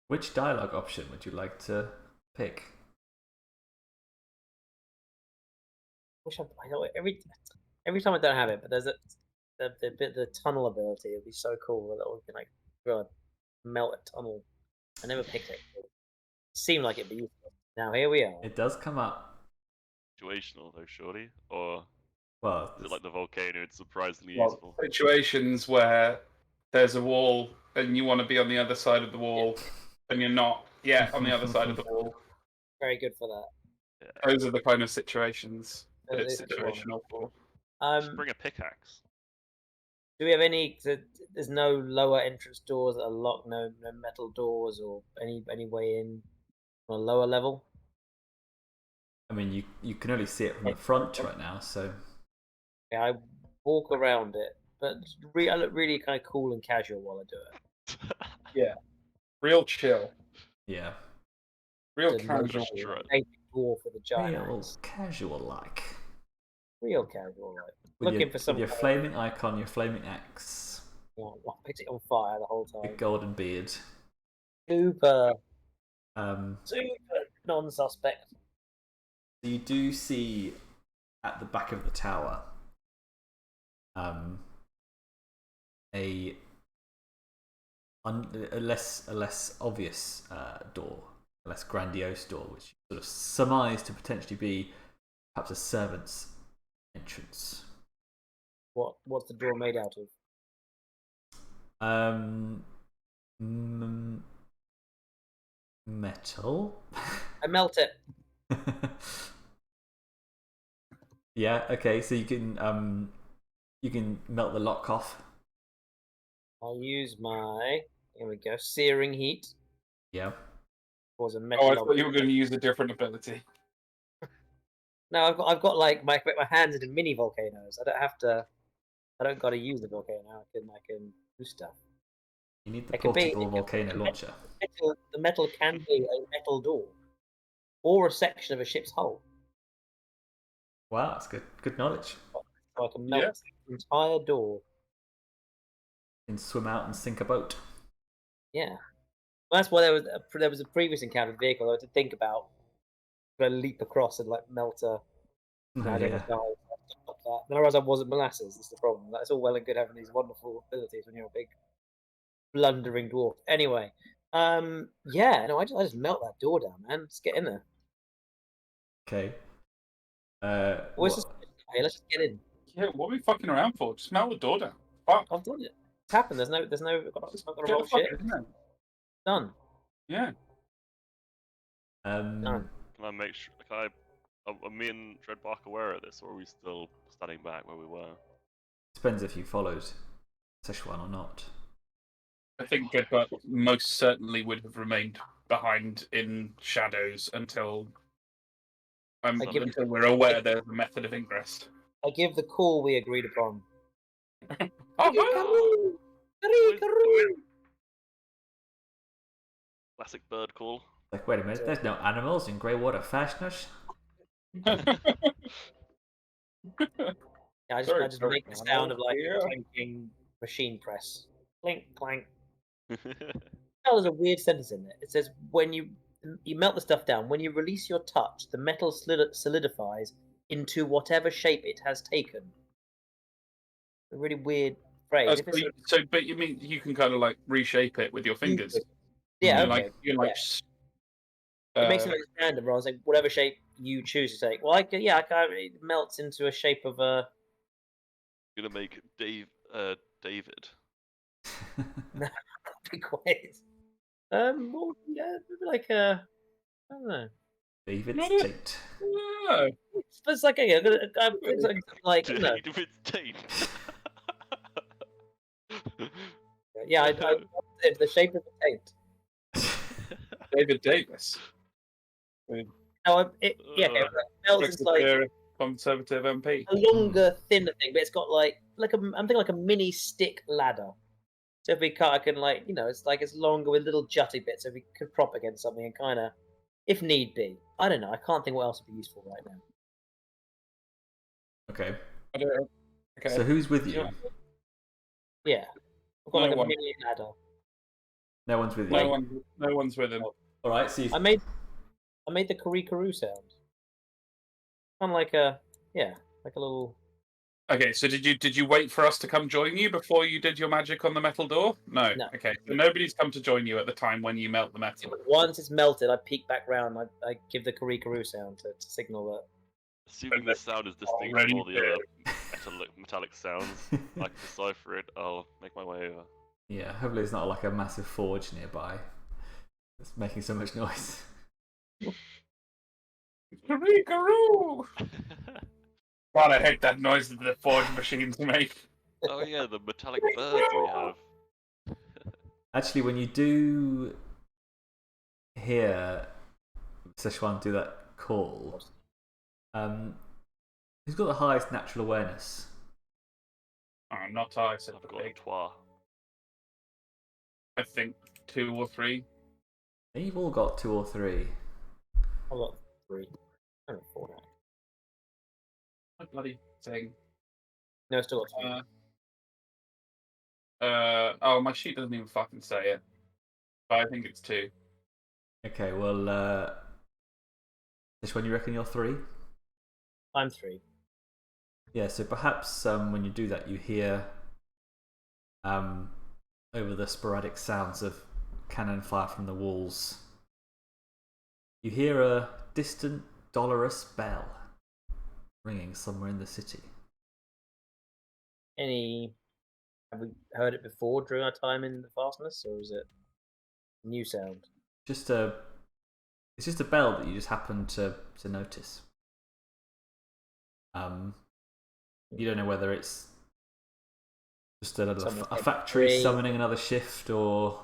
Which dialogue option would you like to pick?
I know every time I don't have it, but there's the tunnel ability. It'd be so cool that we can like really melt a tunnel. I never picked it. It seemed like it'd be useful. Now here we are.
It does come up.
Situational though, surely, or
well,
is it like the volcano? It's surprisingly
Well,
useful.
situations where there's a wall and you want to be on the other side of the wall and you're not yet on the other side of the wall.
Very good for that.
Yeah.
Those are the kind of situations that
That
it's
is
situational for.
Just bring a pickaxe.
Do we have any? There's no lower entrance doors that are locked. No metal doors or any way in on a lower level.
I mean, you can only see it from the front right now, so.
Yeah, I walk around it, but I look really kind of cool and casual while I do it.
Yeah. Real chill.
Yeah.
Real
The
casual.
dwarf with a giant
Real
axe.
casual like.
Real casual, right?
With your flaming icon, your flaming axe.
I picked it on fire the whole time.
Your golden beard.
Super.
So
Super non-suspect.
you do see at the back of the tower a less obvious door, a less grandiose door, which you sort of surmise to potentially be perhaps a servant's entrance.
What's the door made out of?
Metal.
I melt it.
Yeah. Okay. So you can melt the lock off.
I'll use my, here we go, searing heat.
Yeah.
Was a metal.
Oh, I thought you were going to use a different ability.
No, I've got like my hands into mini volcanoes. I don't got to use the volcano. I can do stuff.
You need the portable volcano launcher.
The metal can be a metal door, or a section of a ship's hull.
Wow, that's good knowledge.
So I can melt the entire door.
You can swim out and sink a boat.
Yeah, well, that's why there was a previous encountered vehicle I had to think about. To leap across and like melt a. I don't know. Then I realised I wasn't molasses. That's the problem. That's all well and good having these wonderful abilities when you're a big blundering dwarf. Anyway, yeah, no, I just melt that door down, man. Let's get in there.
Okay.
Let's just get in.
Yeah, what are we fucking around for? Just melt the door down. Fuck.
I've done it. It's happened. There's no. I've got to roll shit. Done.
Yeah.
Done.
Can I make sure? Are me and Dreadbark aware of this, or are we still standing back where we were?
Depends if you followed Sichuan or not.
I think Dreadbark most certainly would have remained behind in shadows until we're aware there's a method of ingress.
I give the call we agreed upon.
Classic bird call.
Like, wait a minute, there's no animals in Greywater Fasteners.
Yeah, I
Sorry,
just
sorry,
make the sound of like
yeah.
a clinking machine press. Clink, clank. Oh, there's a weird sentence in there. It says, when you melt the stuff down, when you release your touch, the metal solidifies into whatever shape it has taken. A really weird phrase. If it's
But you mean you can kind of like reshape it with your fingers?
Yeah,
You
okay.
like you like.
It makes it like random, rather like whatever shape you choose to take. Well, it melts into a shape of a.
Gonna make David.
Be quiet. Well, yeah, maybe like a. I don't know.
David's Tate.
Yeah.
It's like it's like you know.
David's Tate.
Yeah, it's the shape of a taint.
David Davis.
No, okay, it melts into like
Conservative MP.
a longer, thinner thing, but it's got I'm thinking like a mini stick ladder. So if we cut, I can it's longer with little jutty bits. So we could prop against something and kind of, if need be, I don't know. I can't think what else would be useful right now.
Okay.
Okay.
So who's with you?
Yeah, I've got
No one.
a mini ladder.
No one's with you.
No one's with him.
All right. So
I made the karoo sound. Kind of like a little.
Okay, so did you wait for us to come join you before you did your magic on the metal door? No.
No.
Okay, so nobody's come to join you at the time when you melt the metal.
Once it's melted, I peek back round. I give the karoo sound to signal that.
Assuming the sound is distinct from all the other metallic sounds, I can decipher it. I'll make my way over.
yeah, hopefully it's not like a massive forge nearby. It's making so much noise.
Karoo! God, I hate that noise that the forge machines make.
Oh yeah, the metallic birds we have.
Actually, when you do hear Sichuan do that call, who's got the highest natural awareness?
Oh, not I, said
I've
the
got a
pig.
trois.
I think 2 or 3.
You've all got 2 or 3.
I've got 3. I don't know, 4 now.
What bloody thing?
No, I still got 2.
Oh, my sheet doesn't even fucking say it. But I think it's 2.
Okay, well, Sichuan, you reckon you're 3?
I'm 3.
Yeah, so perhaps when you do that, you hear over the sporadic sounds of cannon fire from the walls, you hear a distant, dolorous bell ringing somewhere in the city.
Have we heard it before during our time in the fastness, or is it a new sound?
It's just a bell that you just happen to notice. You don't know whether it's just a factory summoning another shift or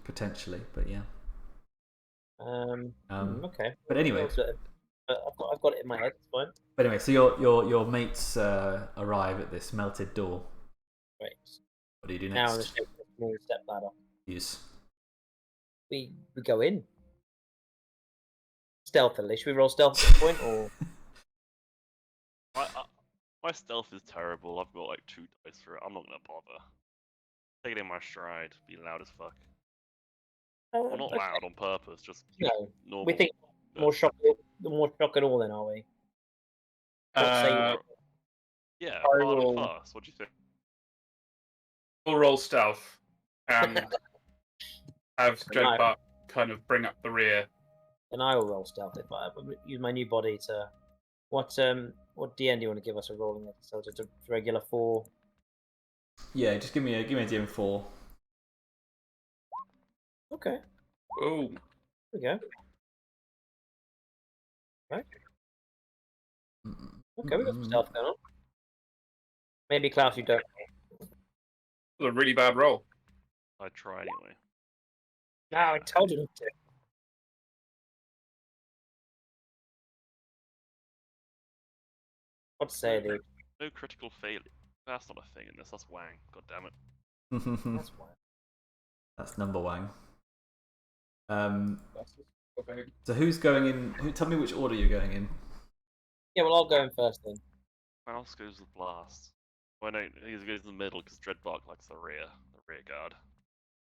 potentially, but yeah.
Okay.
But anyway,
I've got it in my head. It's fine.
But anyway, so your mates arrive at this melted door.
Right.
What do you do
Now in the
next?
shape of a small step ladder.
Yes.
We go in. Stealthily. Should we roll stealth at this point, or?
My stealth is terrible. I've got like 2 dice for it. I'm not gonna bother. Take it in my stride. Be loud as fuck. Well, not loud on purpose. Just normal.
We think more shock and all. Then are we?
Yeah,
I
hard and
will-
fast. What do you think?
We'll roll stealth and have Dreadbark kind of bring up the rear.
And I will roll stealth if I use my new body to. What DN do you want to give us a rolling? So just a regular 4.
Yeah, just give me a DM4.
Okay.
Oh,
There we go. Right. Okay, we got some stealth going on. Maybe Klaus, you don't.
a really bad roll.
I try anyway.
No, I told you not to. What to say, dude?
No critical failure. That's not a thing in this. That's wang. God damn it.
That's fine.
That's number one.
That's okay.
So who's going in? Tell me which order you're going in.
Yeah, well, I'll go in first then.
Klaus goes with Blast. Well, no, he goes in the middle because Dreadbark likes the rear guard.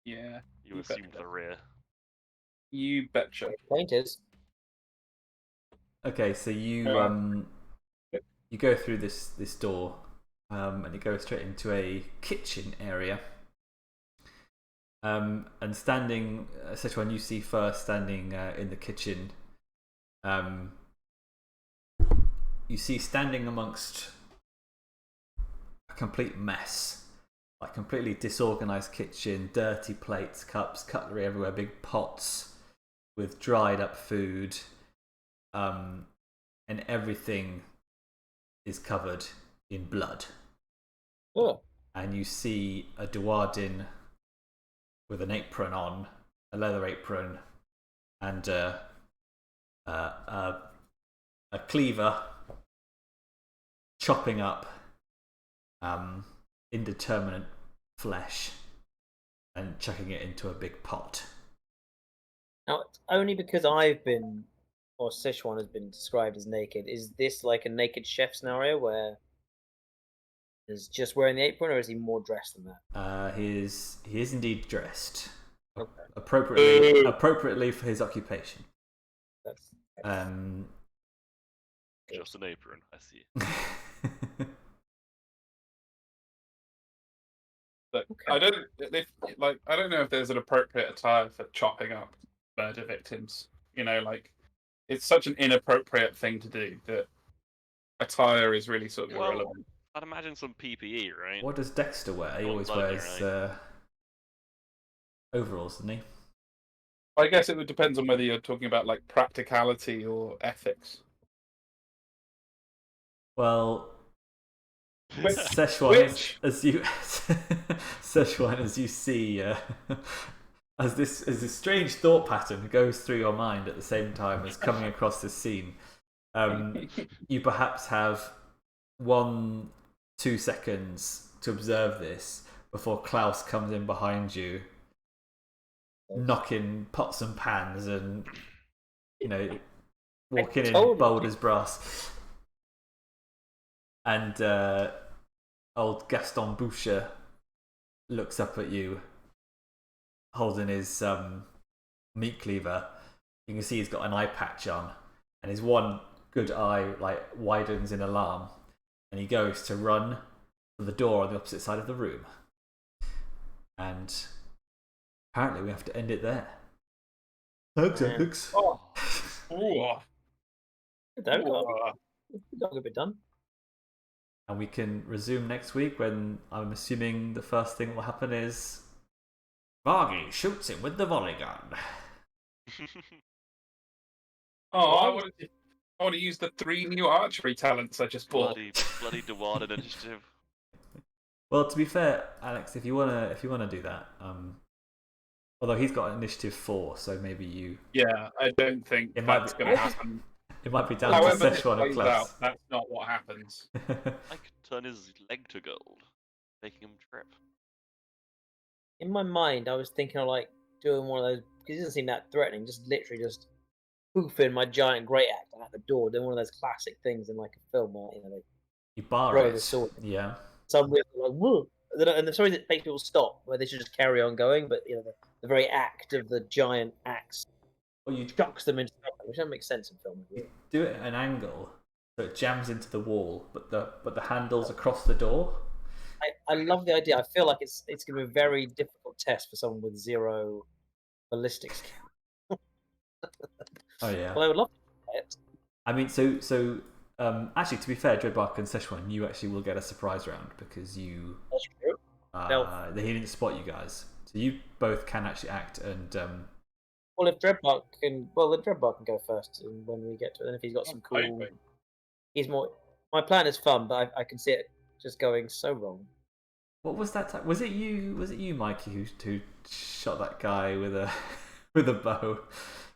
Yeah.
You assumed the rear.
You betcha.
Painters.
Okay, so you go through this door, and you go straight into a kitchen area. And standing, Sichuan, you see first standing in the kitchen. You see standing amongst a complete mess, like completely disorganized kitchen, dirty plates, cups, cutlery everywhere, big pots with dried up food, and everything is covered in blood.
Oh.
And you see a Duardin with an apron on, a leather apron, and a cleaver chopping up indeterminate flesh and chucking it into a big pot.
Now, only because I've been, or Sichuan has been described as naked, is this like a naked chef scenario where he's just wearing the apron, or is he more dressed than that?
He is indeed dressed
Okay.
appropriately for his occupation.
That's
Just an apron, I see.
But
Okay.
I don't know if there's an appropriate attire for chopping up murder victims. You know, like it's such an inappropriate thing to do that attire is really sort of irrelevant.
I'd imagine some PPE, right?
What does Dexter wear? He always wears overalls, doesn't he?
I guess it would depend on whether you're talking about like practicality or ethics.
Well,
Which-
Sichuan, as you Sichuan, as you see, as this strange thought pattern goes through your mind at the same time as coming across this scene, you perhaps have 1-2 seconds to observe this before Klaus comes in behind you, knocking pots and pans and walking in bold as brass. And old Gaston Boucher looks up at you, holding his meat cleaver. You can see he's got an eye patch on, and his one good eye like widens in alarm, and he goes to run for the door on the opposite side of the room. And apparently we have to end it there. Thanks, Alex.
Oh,
Ooh.
got a bit done.
And we can resume next week when I'm assuming the first thing that will happen is Vargy shoots him with the volley gun.
I want to use the 3 new archery talents I just bought.
bloody Duardin initiative.
Well, to be fair, Alex, if you wanna do that, although he's got initiative 4, so maybe you.
Yeah, I don't think that's going to happen.
It might be down
However
to Sichuan and Klaus.
That's not what happens.
I could turn his leg to gold, making him trip.
In my mind, I was thinking of like doing one of those because it doesn't seem that threatening. Just literally just poofing my giant great axe out the door, doing one of those classic things in like a film where they
You bar
throw
it.
the sword.
Yeah.
Some weird like whoa, and the story that makes people stop where they should just carry on going, but the very act of the giant axe.
Or you
Chucks them into something, which doesn't make sense in film.
do it at an angle so it jams into the wall, but the handle's across the door.
I love the idea. I feel like it's going to be a very difficult test for someone with 0 ballistics.
Oh yeah.
Well, I would love to try it.
I mean, so actually, to be fair, Dreadbark and Sichuan, you actually will get a surprise round because you.
That's true.
He didn't spot you guys, so you both can actually act and.
Well, if Dreadbark can, then Dreadbark can go first, and when we get to it, and if he's got some cool, he's more. My plan is fun, but I can see it just going so wrong.
What was that? Was it you? Was it you, Mikey, who shot that guy with a with a bow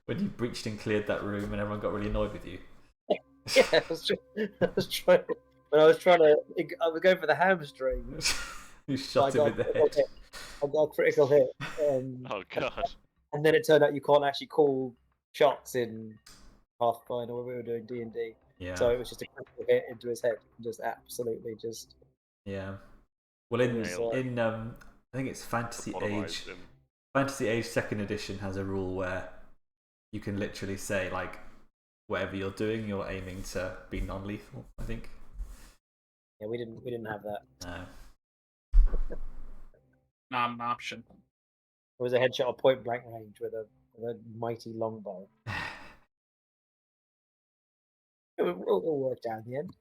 when you breached and cleared that room, and everyone got really annoyed with you?
Yeah, I was trying. But I was going for the hamstring.
You shot him in the head.
I got a critical hit.
Oh god.
And then it turned out you can't actually call shots in Pathfinder when we were doing D&D.
Yeah.
So it was just a critical hit into his head. Just absolutely just...
Yeah. Well, in
Nailed
I think it's Fantasy Age.
Lobotomized him.
Fantasy Age 2nd edition has a rule where you can literally say, like, whatever you're doing, you're aiming to be non-lethal, I think.
Yeah, we didn't have that.
No.
Not an option.
It was a headshot at point blank range with a mighty longbow. It all worked out in the end.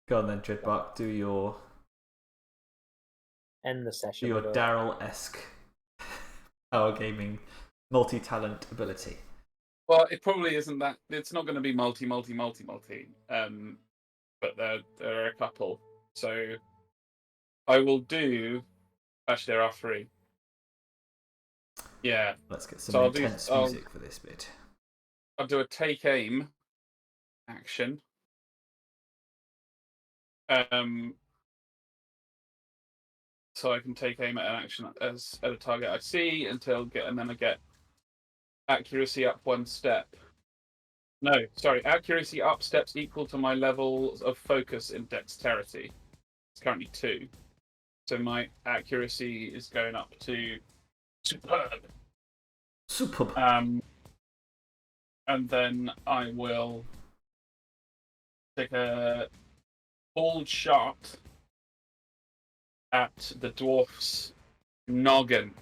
Go on then, Dreadbark, do your
End the session.
your
with a-
Daryl-esque power gaming multi-talent ability.
Well, it probably isn't that. It's not going to be multi. But there are a couple. So I will do. Actually, there are 3. Yeah.
Let's get some
So
intense music for this bit.
I'll do a take aim action. So I can take aim at an action at a target I see and then I get accuracy up 1 step. No, sorry, accuracy up steps equal to my levels of focus in dexterity. It's currently 2. So my accuracy is going up to superb.
Superb.
And then I will take a bold shot at the dwarf's noggin.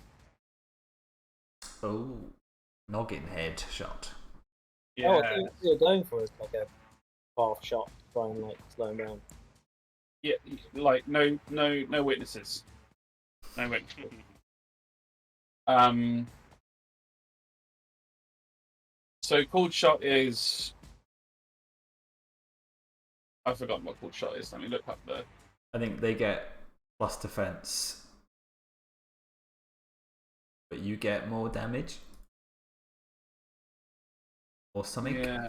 Oh, noggin head shot.
Yeah.
Oh, I think what you're going for is like a half shot to try and like slow him down.
Yeah, like no witnesses. No witnesses. So cold shot is. I've forgotten what cold shot is. Let me look up the.
I think they get plus defense, but you get more damage or something.
Yeah.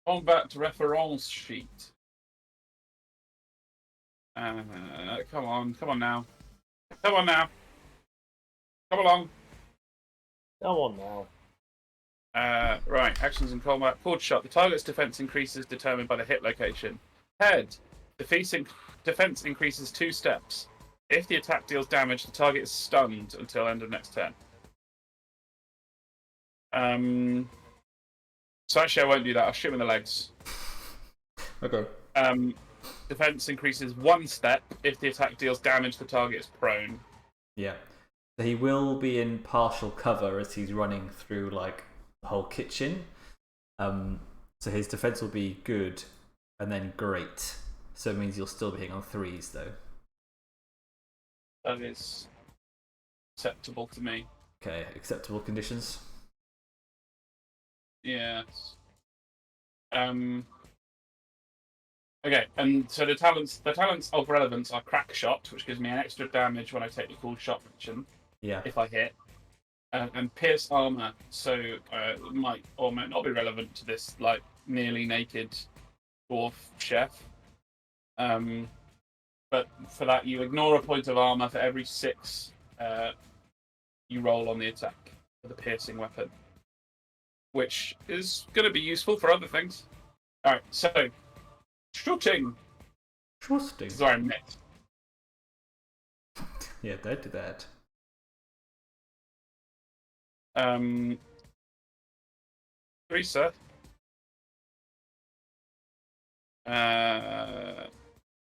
Combat reference sheet. Come on now. Come on now. Come along.
Come on now.
Right, actions in combat. Cold shot. The target's defense increases determined by the hit location. Head. Defense increases 2 steps. If the attack deals damage, the target is stunned until end of next turn. So actually, I won't do that. I'll shoot him in the legs.
Okay.
Defense increases 1 step. If the attack deals damage, the target is prone.
Yeah. So he will be in partial cover as he's running through like the whole kitchen. So his defense will be good and then great. So it means you'll still be hitting on 3s though.
That is acceptable to me.
Okay, acceptable conditions.
Yes. Okay, and so the talents of relevance are crack shot, which gives me an extra damage when I take the cool shot action.
Yeah.
If I hit. And pierce armor, so it might or might not be relevant to this like nearly naked dwarf chef. But for that, you ignore a point of armor for every 6 you roll on the attack for the piercing weapon, which is going to be useful for other things. All right, so shooting.
Trusting.
Sorry, I missed.
Yeah, don't do that.
Teresa.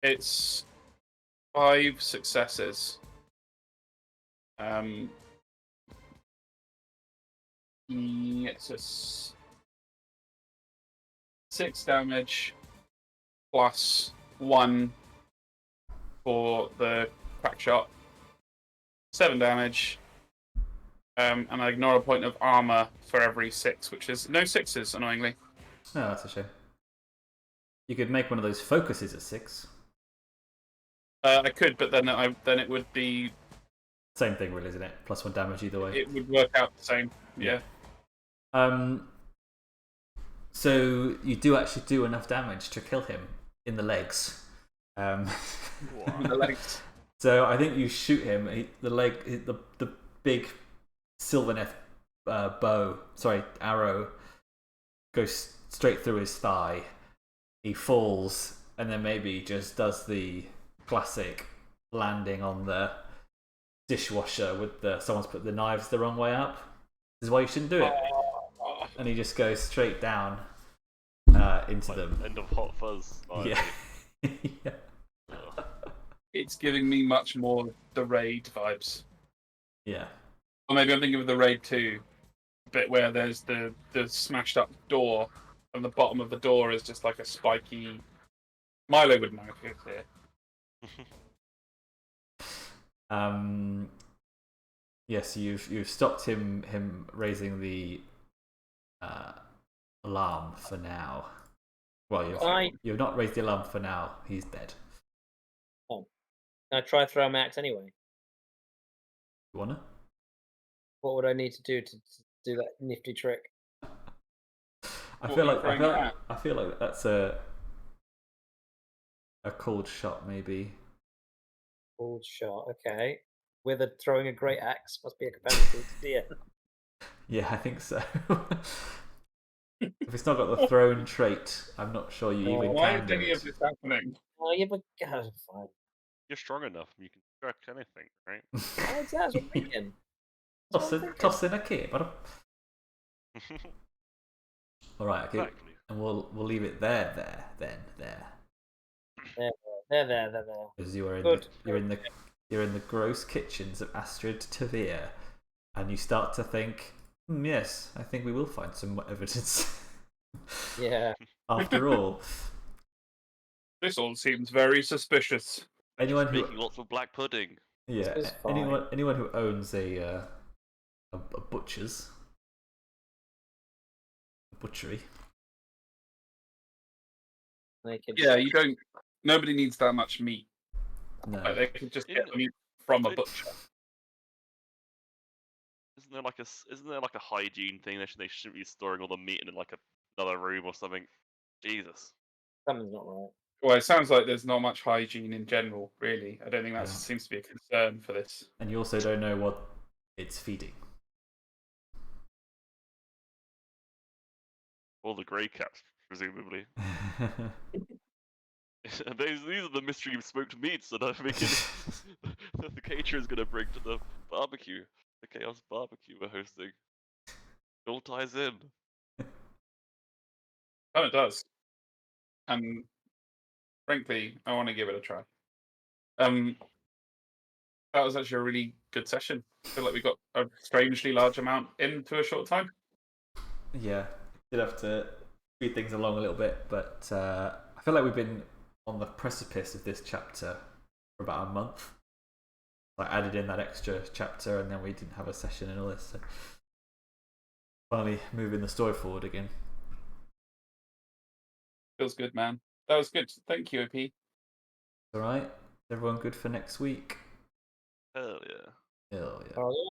It's 5 successes. It's 6 damage plus 1 for the crack shot. 7 damage. And I ignore a point of armor for every 6, which is no 6s, annoyingly.
Oh, that's a shame. You could make one of those focuses at 6.
I could, but then it would be...
Same thing, really, isn't it? Plus 1 damage either way.
It would work out the same, yeah.
So you do actually do enough damage to kill him in the legs.
The legs.
So I think you shoot him. The big Sylvaneth arrow goes straight through his thigh. He falls, and then maybe just does the classic landing on the dishwasher with someone's put the knives the wrong way up. This is why you shouldn't do it. And he just goes straight down into them.
End of Hot Fuzz.
Yeah. Yeah.
It's giving me much more the Raid vibes.
Yeah.
Or maybe I'm thinking of the Raid 2 bit where there's the smashed up door, and the bottom of the door is just like a spiky. Milo would know if it's here.
Yes, you've stopped him raising the alarm for now. Well, you've not raised the alarm for now. He's dead.
Oh, can I try throw my axe anyway?
You wanna?
What would I need to do do that nifty trick?
I feel like that's a cold shot, maybe.
Cold shot. Okay. With throwing a great axe must be a capacity to deer.
Yeah, I think so. If it's not got the thrown trait, I'm not sure you even
Why
can
is
do
any of
it.
this happening?
Oh, yeah, but God, fine.
You're strong enough. You can stretch anything, right?
Oh, that's what I'm thinking.
Toss in a kid, but all right, okay,
Exactly.
and we'll leave it there.
There.
Because you're
Good.
in the gross kitchens of Astrid Tavir, and you start to think, yes, I think we will find some evidence.
Yeah.
After all,
This all seems very suspicious.
anyone who
Making lots of black pudding.
yeah,
This is fine.
anyone who owns a butcher's butchery.
Yeah, you don't. Nobody needs that much meat.
No.
Like, they could just get the meat from a butcher.
Isn't there like a hygiene thing? They shouldn't be storing all the meat in like another room or something. Jesus.
Something's not right.
Well, it sounds like there's not much hygiene in general, really. I don't think that seems to be a concern for this.
And you also don't know what it's feeding.
All the grey caps, presumably. These are the mystery smoked meats that I'm making. The caterer's gonna bring to the barbecue, the chaos barbecue we're hosting. It all ties in.
Oh, it does. And frankly, I want to give it a try. That was actually a really good session. I feel like we got a strangely large amount into a short time.
Yeah, did have to speed things along a little bit, but I feel like we've been on the precipice of this chapter for about a month. I added in that extra chapter, and then we didn't have a session and all this. So finally, moving the story forward again.
Feels good, man. That was good. Thank you, OP.
All right, everyone good for next week?
Hell yeah.
Hell yeah.
Oh,